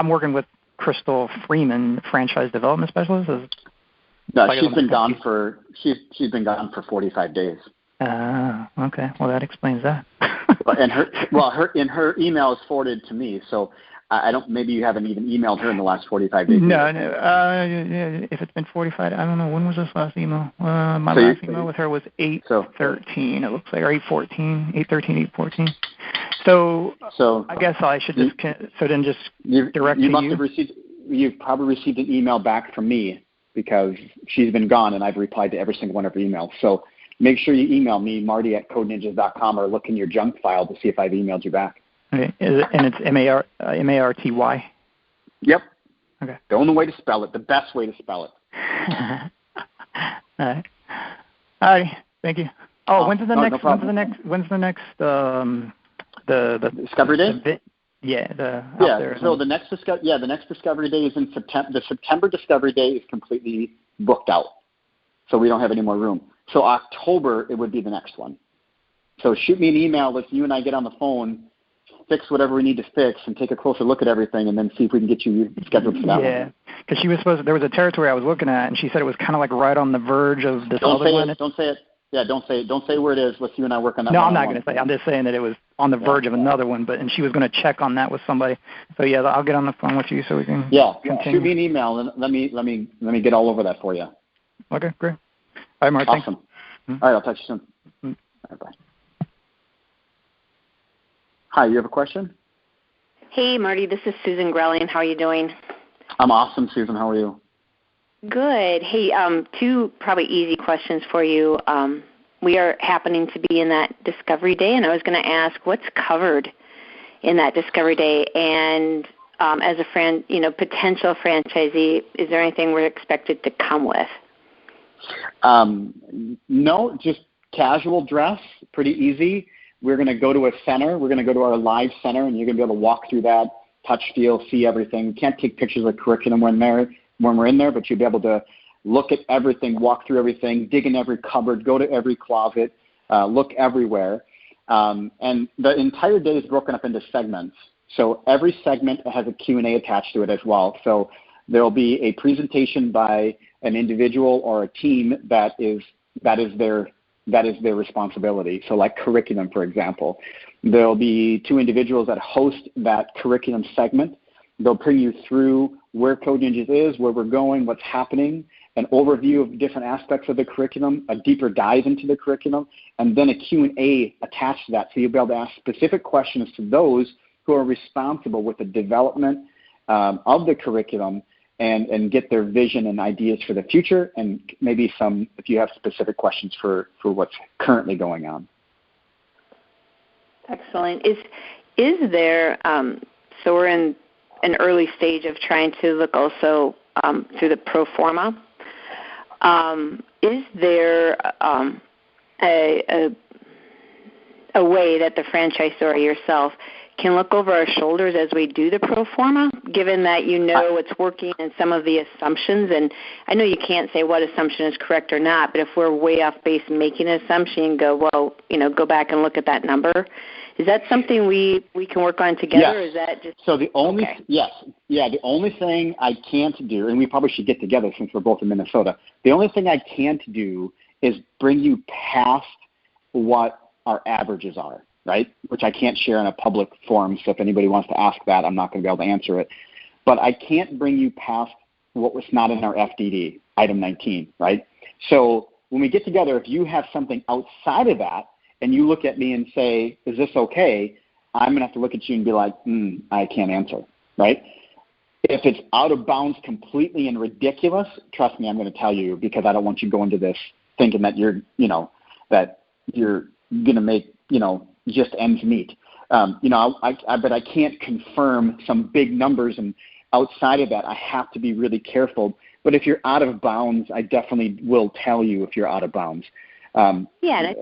working with Crystal Freeman, franchise development specialist. No, she's been gone for 45 days. Okay. Well, that explains that. her email is forwarded to me, so I don't. Maybe you haven't even emailed her in the last 45 days. No. If it's been 45, I don't know. When was this last email? My last email with her was 8/13. It looks like, or 8/14, 8/13, 8/14. So I guess I should just direct you. You've probably received an email back from me because she's been gone, and I've replied to every single one of her emails. So make sure you email me, Marty@codeninjas.com, or look in your junk file to see if I've emailed you back. Okay, and it's Marty? Yep. Okay. The only way to spell it, the best way to spell it. All right. Thank you. When's the next the Discovery Day? So the next Discovery Day is in September. The September Discovery Day is completely booked out, so we don't have any more room. So October it would be the next one. So shoot me an email. Let's you and I get on the phone, fix whatever we need to fix, and take a closer look at everything, and then see if we can get you scheduled for that one. Yeah, because she was supposed to, there was a territory I was looking at, and she said it was kind of like right on the verge of this other one. Don't say it. Yeah, don't say where it is. Let's you and I work on that. No, I'm not going to say. I'm just saying that it was on the verge of another one, and she was going to check on that with somebody. So yeah, I'll get on the phone with you so we can. Yeah, continue. shoot me an email and let me get all over that for you. Okay, great. All right, Marty. Awesome. All right, I'll talk to you soon. Mm-hmm. All right, bye. Hi, you have a question? Hey, Marty, this is Susan Grellian. How are you doing? I'm awesome, Susan. How are you? Good. Hey, two probably easy questions for you. We are happening to be in that Discovery Day, and I was going to ask what's covered in that Discovery Day, and as a potential franchisee, is there anything we're expected to come with? No, just casual dress, pretty easy. We're going to go to a center. We're going to go to our live center, and you're going to be able to walk through that, touch, feel, see everything. We can't take pictures of the curriculum when we're in there, but you'll be able to look at everything, walk through everything, dig in every cupboard, go to every closet, look everywhere. And the entire day is broken up into segments. So every segment has a Q&A attached to it as well. So there will be a presentation by an individual or a team that is their responsibility. So like curriculum, for example. There'll be two individuals that host that curriculum segment. They'll bring you through where Code Ninjas is, where we're going, what's happening, an overview of different aspects of the curriculum, a deeper dive into the curriculum, and then a Q&A attached to that. So you'll be able to ask specific questions to those who are responsible with the development of the curriculum and get their vision and ideas for the future, and maybe some, if you have specific questions for what's currently going on. Excellent. Is there, so we're in an early stage of trying to look also through the pro forma. Is there a way that the franchisor or yourself can look over our shoulders as we do the pro forma, given that you know it's working and some of the assumptions? And I know you can't say what assumption is correct or not, but if we're way off base making an assumption and go, well, go back and look at that number, is that something we can work on together? Yes. Or is that just so the only okay. Yes, yeah. The only thing I can't do, and we probably should get together since we're both in Minnesota. The only thing I can't do is bring you past what our averages are, right? Which I can't share in a public forum. So if anybody wants to ask that, I'm not going to be able to answer it. But I can't bring you past what was not in our FDD, item 19, right? So when we get together, if you have something outside of that, and you look at me and say, is this okay? I'm going to have to look at you and be like, I can't answer, right? If it's out of bounds completely and ridiculous, trust me, I'm going to tell you, because I don't want you going to this thinking that you're going to make, just ends meet. But I can't confirm some big numbers, and outside of that, I have to be really careful. But if you're out of bounds, I definitely will tell you if you're out of bounds. And I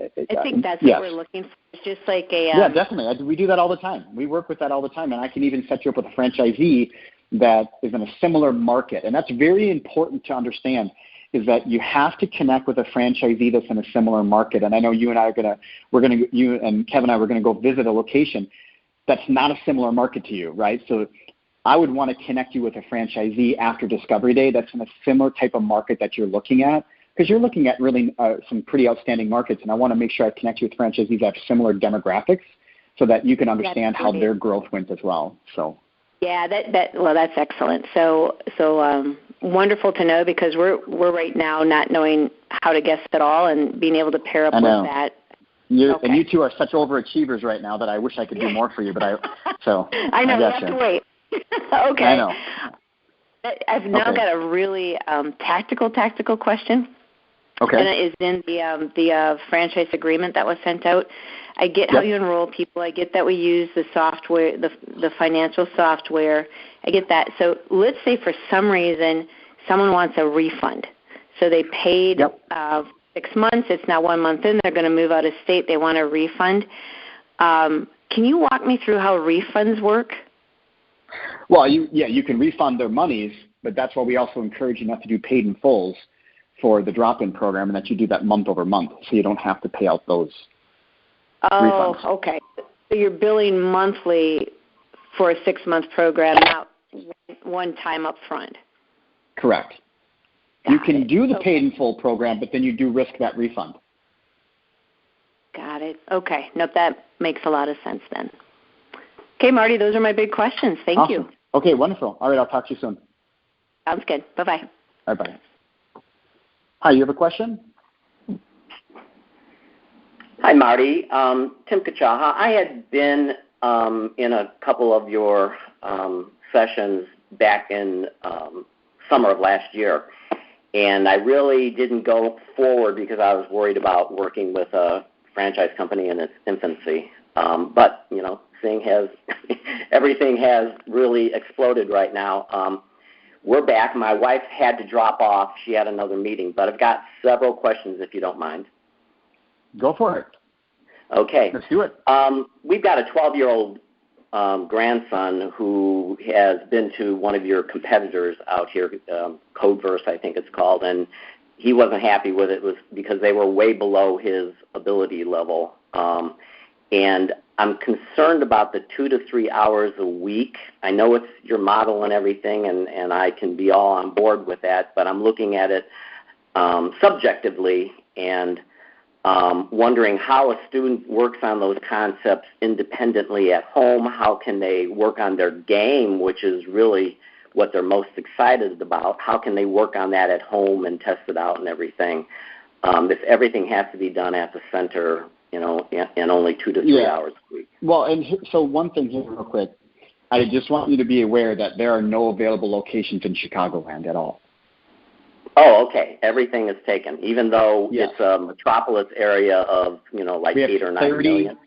think that's yes. what we're looking for. It's just like a yeah, definitely. We do that all the time. We work with that all the time, and I can even set you up with a franchisee that is in a similar market. And that's very important to understand, is that you have to connect with a franchisee that's in a similar market. And I know you and I you and Kevin and I were going to go visit a location that's not a similar market to you, right? So I would want to connect you with a franchisee after Discovery Day that's in a similar type of market that you're looking at, because you're looking at really some pretty outstanding markets, and I want to make sure I connect you with franchisees that have similar demographics so that you can understand how their growth went as well. So. Yeah, that's excellent. So wonderful to know, because we're right now not knowing how to guess at all, and being able to pair up with that. And you two are such overachievers right now that I wish I could do more for you, but I know you have to wait. Okay. I know. I've now got a really tactical question. Okay. And it is in the franchise agreement that was sent out. I get how you enroll people. I get that we use the software, the financial software. I get that. So let's say for some reason someone wants a refund. So they paid 6 months. It's now 1 month in. They're going to move out of state. They want a refund. Can you walk me through how refunds work? Well, you can refund their monies, but that's why we also encourage you not to do paid in fulls for the drop-in program, and that you do that month over month, so you don't have to pay out those refunds. Okay. So you're billing monthly for a 6-month program, not one time up front. Correct. You can do the paid in full program, but then you do risk that refund. Got it. Okay. Nope, that makes a lot of sense then. Okay, Marty, those are my big questions. Thank you. Okay, wonderful. All right, I'll talk to you soon. Sounds good. Bye-bye. Bye-bye. Hi, you have a question? Hi, Marty. Tim Kachaha. I had been in a couple of your sessions back in summer of last year, and I really didn't go forward because I was worried about working with a franchise company in its infancy. But, you know, everything has really exploded right now. We're back. My wife had to drop off. She had another meeting, but I've got several questions if you don't mind. Go for it. Okay. Let's do it. We've got a 12-year-old grandson who has been to one of your competitors out here, Codeverse, I think it's called, and he wasn't happy with it because they were way below his ability level. And I'm concerned about the 2 to 3 hours a week. I know it's your model and everything, and I can be all on board with that, but I'm looking at it subjectively and wondering how a student works on those concepts independently at home. How can they work on their game, which is really what they're most excited about? How can they work on that at home and test it out and everything? If everything has to be done at the center, you know, in only 2 to 3 hours a week. Well, and so one thing here real quick. I just want you to be aware that there are no available locations in Chicagoland at all. Oh, okay. Everything is taken, even though it's a metropolis area of, you know, like 8 or 9 million.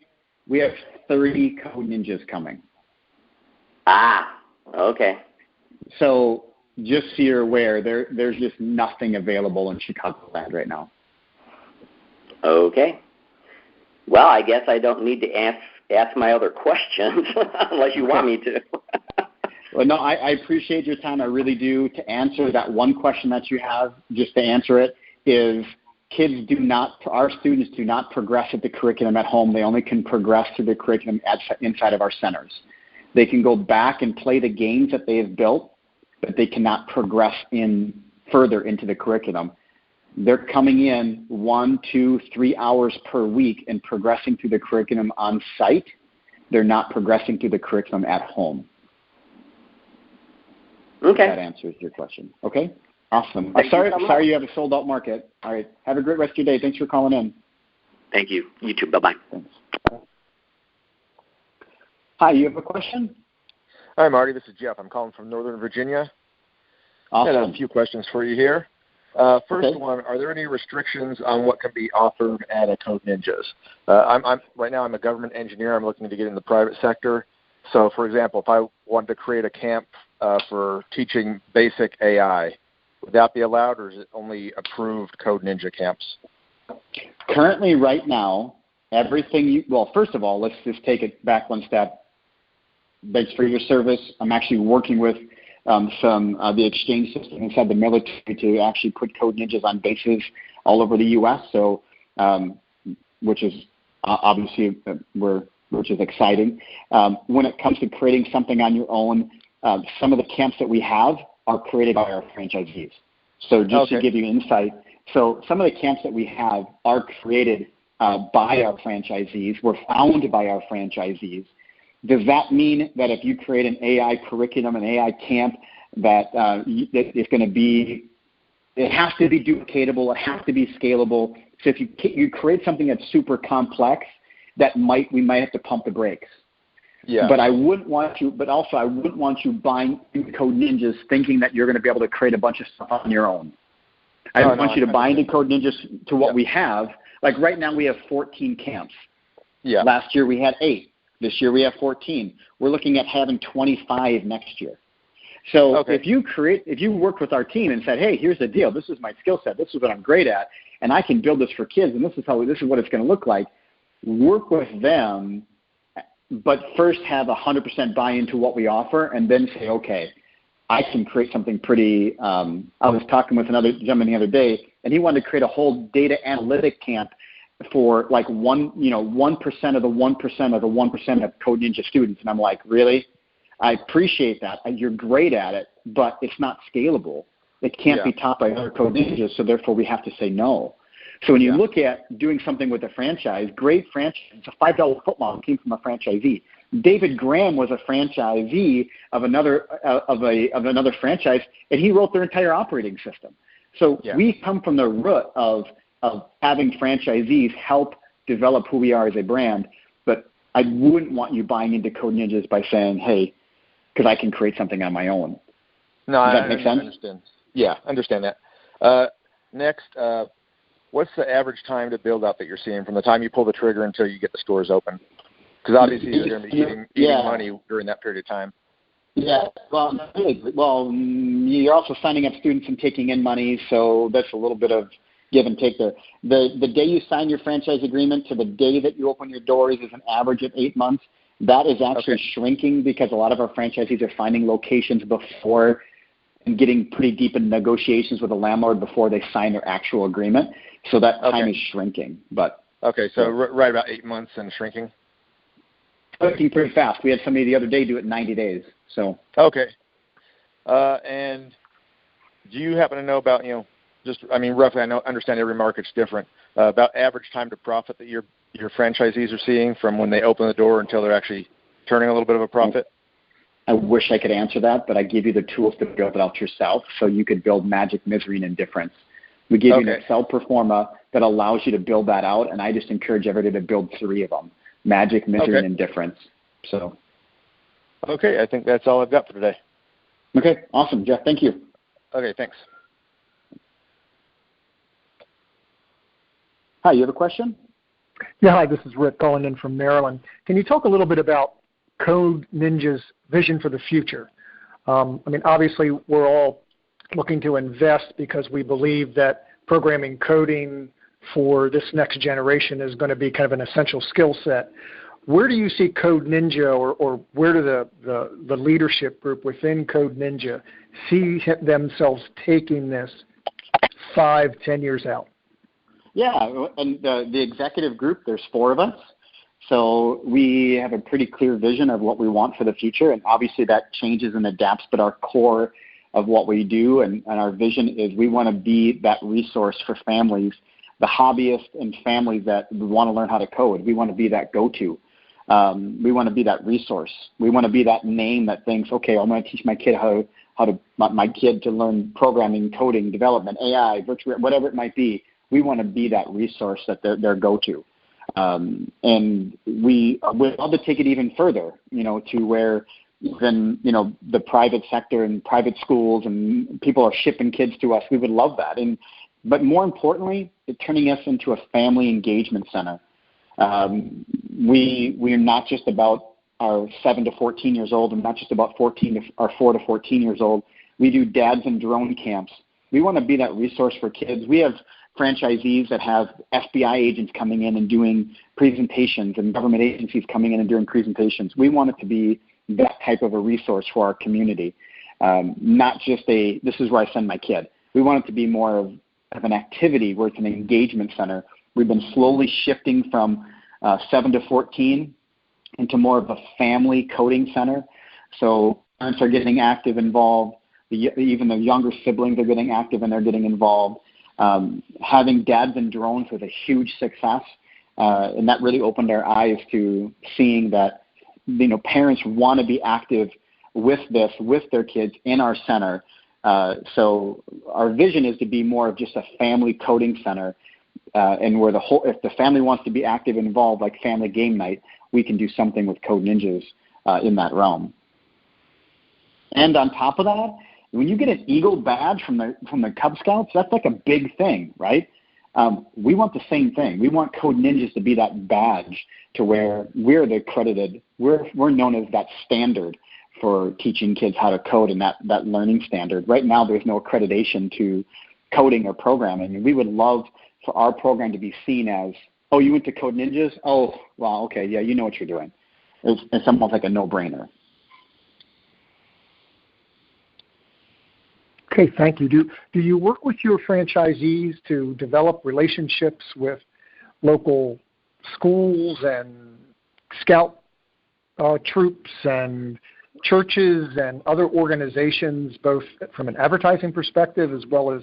We have 30 Code Ninjas coming. Ah, okay. So just so you're aware, there's just nothing available in Chicagoland right now. Okay. Well, I guess I don't need to ask my other questions unless you want me to. Well, no, I appreciate your time. I really do. To answer that one question that you have, just to answer it, is our students do not progress at the curriculum at home. They only can progress through the curriculum inside of our centers. They can go back and play the games that they have built, but they cannot progress further into the curriculum. They're coming in 1, 2, 3 hours per week and progressing through the curriculum on site. They're not progressing through the curriculum at home. Okay. That answers your question. Okay? Awesome. Sorry you have a sold-out market. All right. Have a great rest of your day. Thanks for calling in. Thank you. You too. Bye-bye. Thanks. Hi, you have a question? Hi, Marty. This is Jeff. I'm calling from Northern Virginia. Awesome. I have a few questions for you here. First one, are there any restrictions on what can be offered at a Code Ninjas? Right now I'm a government engineer. I'm looking to get in the private sector. So, for example, if I wanted to create a camp for teaching basic AI, would that be allowed, or is it only approved Code Ninja camps? Currently, right now, first of all, let's just take it back one step. Thanks for your service. I'm actually working with the exchange system inside the military to actually put Code Ninjas on bases all over the U.S. So, which is obviously which is exciting. When it comes to creating something on your own, some of the camps that we have are created by our franchisees. So just to give you insight, so some of the camps that we have are created by our franchisees, were found by our franchisees. Does that mean that if you create an AI curriculum, an AI camp, that it's going to be, it has to be duplicatable, it has to be scalable. So if you create something that's super complex, we might have to pump the brakes. Yeah. But I wouldn't want you buying Code Ninjas thinking that you're going to be able to create a bunch of stuff on your own. I don't want you to buy into Code Ninjas to what we have. Like right now we have 14 camps. Yeah. Last year we had 8. This year we have 14. We're looking at having 25 next year. So if you worked with our team and said, hey, here's the deal. This is my skill set. This is what I'm great at, and I can build this for kids, and this is what it's going to look like. Work with them, but first have 100% buy into what we offer, and then say, okay, I can create something pretty. I was talking with another gentleman the other day, and he wanted to create a whole data analytic camp for like 1% of the 1% of the 1% of Code Ninja students. And I'm like, really? I appreciate that. You're great at it, but it's not scalable. It can't be taught by other Code Ninjas, so therefore we have to say no. So when you look at doing something with a franchise, great franchise, it's a $5 footlong came from a franchisee. David Graham was a franchisee of another franchise, and he wrote their entire operating system. So we come from the root of having franchisees help develop who we are as a brand. But I wouldn't want you buying into Code Ninjas by saying, hey, because I can create something on my own. No, Does that make sense? Understand. Yeah, understand that. Next, what's the average time to build out that you're seeing from the time you pull the trigger until you get the stores open? Because obviously you're going to be eating money during that period of time. Yeah, well, you're also signing up students and taking in money, so that's a little bit of give and take there. The day you sign your franchise agreement to the day that you open your doors is an average of 8 months. That is actually shrinking because a lot of our franchisees are finding locations before and getting pretty deep in negotiations with the landlord before they sign their actual agreement. So that time is shrinking. But so right about 8 months and shrinking. Shrinking pretty fast. We had somebody the other day do it in 90 days. So and do you happen to know about roughly? I understand every market's different. About average time to profit that your franchisees are seeing from when they open the door until they're actually turning a little bit of a profit? I wish I could answer that, but I give you the tools to build it out yourself so you could build magic, misery, and indifference. We give you an Excel performa that allows you to build that out, and I just encourage everybody to build 3 of them: magic, misery, and indifference. So. Okay, I think that's all I've got for today. Okay, awesome, Jeff. Thank you. Okay, thanks. Hi, you have a question? Yeah, hi, this is Rick calling in from Maryland. Can you talk a little bit about Code Ninja's vision for the future? Obviously, we're all looking to invest because we believe that programming coding for this next generation is going to be kind of an essential skill set. Where do you see Code Ninja or where do the leadership group within Code Ninja see themselves taking this 5-10 years out? Yeah, and the executive group, there's 4 of us. So we have a pretty clear vision of what we want for the future, and obviously that changes and adapts, but our core of what we do and our vision is we want to be that resource for families, the hobbyists and families that want to learn how to code. We want to be that go-to. We want to be that resource. We want to be that name that thinks, okay, I'm going to teach my kid my kid to learn programming, coding, development, AI, virtual, whatever it might be. We want to be that resource that they're go-to. And we would love to take it even further, to where even, the private sector and private schools and people are shipping kids to us. We would love that. But more importantly, it's turning us into a family engagement center. We are not just about our 7 to 14 years old and not just about 4 to 14 years old. We do dads and drone camps. We want to be that resource for kids. We have franchisees that have FBI agents coming in and doing presentations and government agencies coming in and doing presentations. We want it to be that type of a resource for our community, not just this is where I send my kid. We want it to be more of an activity where it's an engagement center. We've been slowly shifting from 7 to 14 into more of a family coding center. So parents are getting active, involved. Even the younger siblings are getting active and they're getting involved. Having dads and drones was a huge success, and that really opened our eyes to seeing that parents want to be active with their kids in our center. So our vision is to be more of just a family coding center, and where if the family wants to be active and involved, like family game night, we can do something with Code Ninjas in that realm. And on top of that, when you get an Eagle badge from the Cub Scouts, that's like a big thing, right? We want the same thing. We want Code Ninjas to be that badge to where we're the accredited, we're known as that standard for teaching kids how to code and that learning standard. Right now, there's no accreditation to coding or programming, and we would love for our program to be seen as, oh, you went to Code Ninjas? Oh, wow, okay, yeah, you know what you're doing. It's almost like a no-brainer. Okay, thank you. Do you work with your franchisees to develop relationships with local schools and scout troops and churches and other organizations, both from an advertising perspective as well as,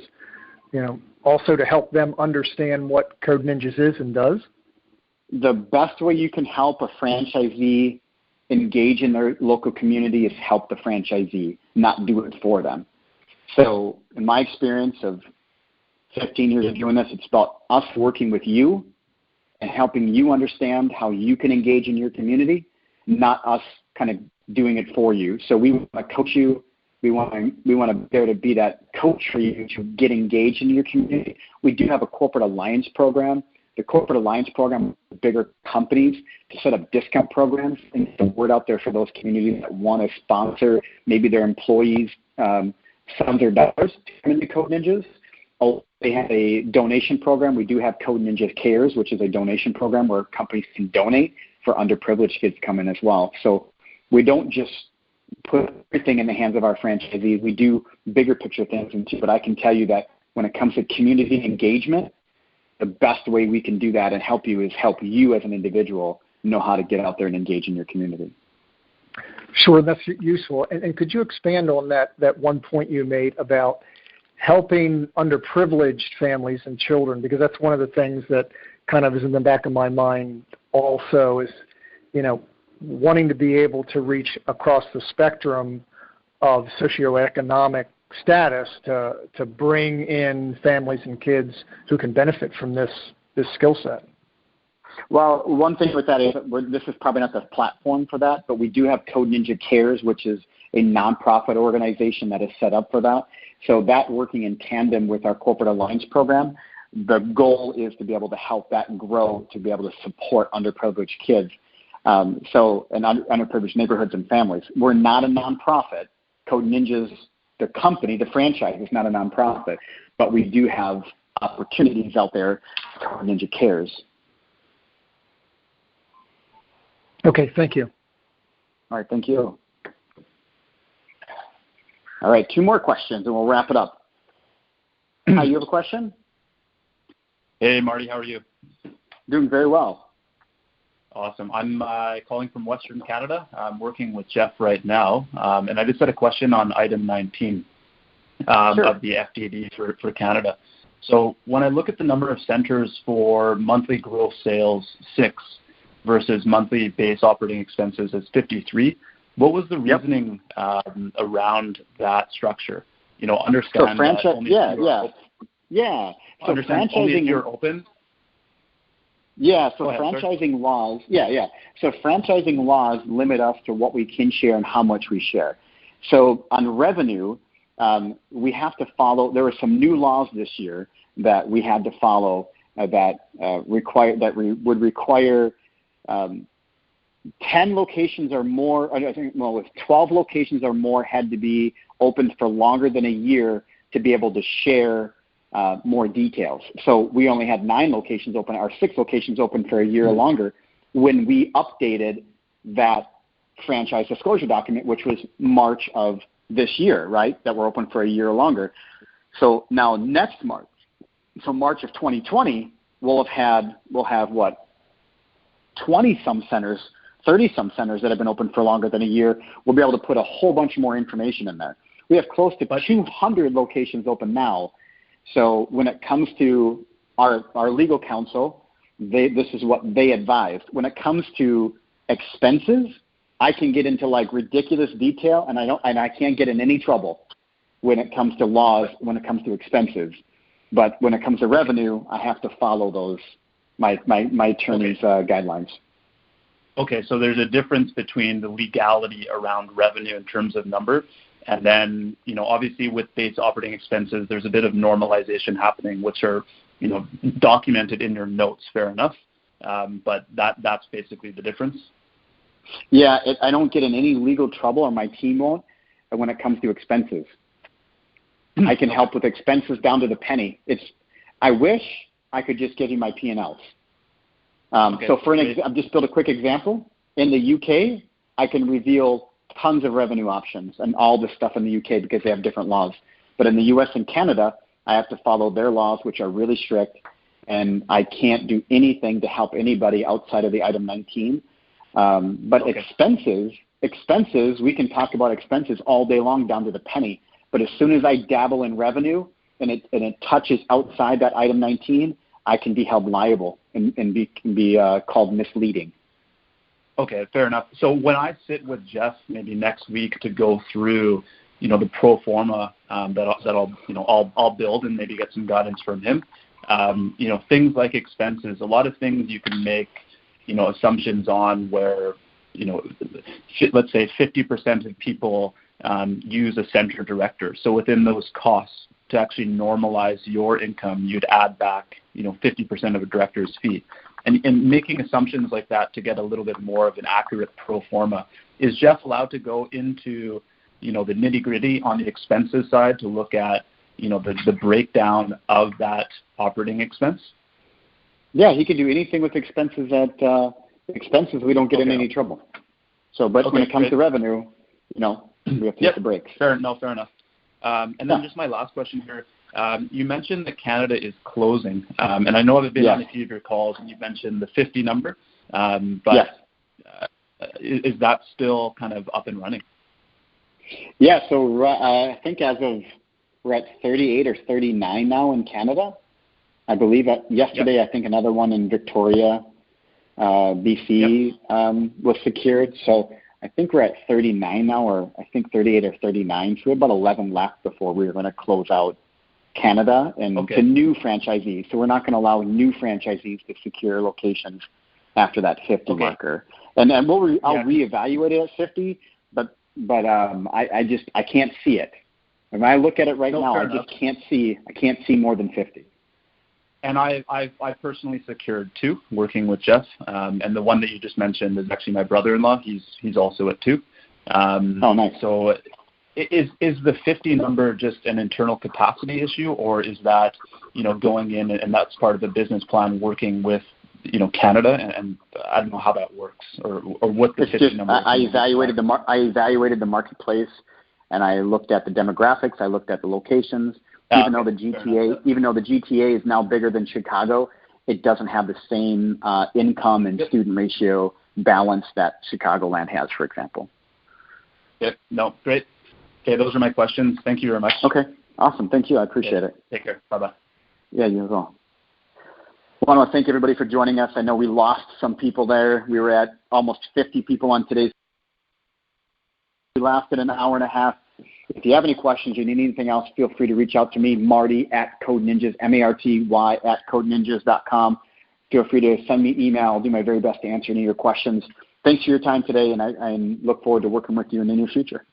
also to help them understand what Code Ninjas is and does? The best way you can help a franchisee engage in their local community is help the franchisee, not do it for them. So in my experience of 15 years of doing this, it's about us working with you and helping you understand how you can engage in your community, not us kind of doing it for you. So we want to coach you. We want to be able to be that coach for you to get engaged in your community. We do have a corporate alliance program. The corporate alliance program with bigger companies to set up discount programs and get the word out there for those communities that want to sponsor maybe their employees some of their dollars to come into Code Ninjas. They have a donation program. We do have Code Ninja Cares, which is a donation program where companies can donate for underprivileged kids come in as well. So we don't just put everything in the hands of our franchisees. We do bigger picture things, but I can tell you that when it comes to community engagement, the best way we can do that and help you is help you as an individual know how to get out there and engage in your community. Sure, that's useful. And could you expand on that one point you made about helping underprivileged families and children? Because that's one of the things that kind of is in the back of my mind also is, wanting to be able to reach across the spectrum of socioeconomic status to bring in families and kids who can benefit from this skill set. Well, one thing with that is this is probably not the platform for that, but we do have Code Ninja Cares, which is a nonprofit organization that is set up for that. So that working in tandem with our corporate alliance program, the goal is to be able to help that grow, to be able to support underprivileged kids. And underprivileged neighborhoods and families. We're not a nonprofit. Code Ninjas, the company, the franchise, is not a nonprofit, but we do have opportunities out there. Code Ninja Cares. Okay, thank you. All right, thank you. All right, 2 more questions, and we'll wrap it up. You have a question? Hey, Marty, how are you? Doing very well. Awesome. I'm calling from Western Canada. I'm working with Jeff right now, and I just had a question on item 19 Sure. of the FDD for Canada. So when I look at the number of centers for monthly gross sales, 6, versus monthly base operating expenses as 53, what was the reasoning around that structure? Understand so franchise, that only So understand only if you're open. Yeah, so ahead, franchising laws, So franchising laws limit us to what we can share and how much we share. So on revenue, we have to follow. There were some new laws this year that we had to follow would require 10 locations or more. I think 12 locations or more had to be open for longer than a year to be able to share more details. So we only had 9 locations open, or 6 locations open for a year or longer when we updated that franchise disclosure document, which was March of this year, right, that we're open for a year or longer. So now next March, so March of 2020, we'll have what, 20-some centers, 30-some centers that have been open for longer than a year. We'll be able to put a whole bunch more information in there. We have close to 200 locations open now. So when it comes to our legal counsel, this is what they advised. When it comes to expenses, I can get into like ridiculous detail, and I can't get in any trouble when it comes to laws, when it comes to expenses. But when it comes to revenue, I have to follow those my attorney's guidelines. Okay, so there's a difference between the legality around revenue in terms of number, and then, obviously with base operating expenses, there's a bit of normalization happening, which are, documented in your notes, fair enough. But that's basically the difference. Yeah, I don't get in any legal trouble, or my team won't, when it comes to expenses. I can help with expenses down to the penny. I wish I could just give you my P&Ls. So for I'll just build a quick example. In the UK, I can reveal tons of revenue options and all this stuff in the UK because they have different laws. But in the US and Canada, I have to follow their laws, which are really strict. and I can't do anything to help anybody outside of the item 19. But expenses, we can talk about expenses all day long down to the penny. But as soon as I dabble in revenue and it touches outside that item 19, I can be held liable and be called misleading. Okay, fair enough. So when I sit with Jeff maybe next week to go through, the pro forma that I'll build and maybe get some guidance from him, things like expenses, a lot of things you can make, assumptions on where, let's say 50% of people use a center director. So within those costs, to actually normalize your income, you'd add back, 50% of a director's fee. And making assumptions like that to get a little bit more of an accurate pro forma. Is Jeff allowed to go into, the nitty-gritty on the expenses side to look at, the breakdown of that operating expense? Yeah, he can do anything with expenses. Expenses, we don't get in any trouble. So, but when it comes to revenue, we have to hit the brakes. Fair enough. And then just my last question here. You mentioned that Canada is closing, and I know I've been on a few of your calls, and you mentioned the 50 number, but is that still kind of up and running? Yeah, so I think we're at 38 or 39 now in Canada. I believe yesterday I think another one in Victoria, BC was secured. So I think we're at 39 now, or I think 38 or 39. So we have about 11 left before we're going to close out Canada and to new franchisees. So we're not going to allow new franchisees to secure locations after that 50 marker. And then I'll reevaluate it at 50, but I can't see it. When I look at it right now, I just can't see more than 50. And I personally secured 2 working with Jeff, and the one that you just mentioned is actually my brother-in-law. He's also at 2. Nice. So is the 50 number just an internal capacity issue, or is that going in and that's part of the business plan working with Canada? And I don't know how that works or what the 50 number is. I evaluated the marketplace, and I looked at the demographics. I looked at the locations. Even though the GTA is now bigger than Chicago, it doesn't have the same income and student ratio balance that Chicagoland has, for example. Yep. No, great. Okay, those are my questions. Thank you very much. Okay, awesome. Thank you. I appreciate it. Take care. Bye-bye. Yeah, you as well. Well, I want to thank everybody for joining us. I know we lost some people there. We were at almost 50 people on today's. We lasted an hour and a half. If you have any questions or need anything else, feel free to reach out to me, Marty at Code Ninjas, MARTY at codeninjas.com. Feel free to send me an email. I'll do my very best to answer any of your questions. Thanks for your time today, and I look forward to working with you in the near future.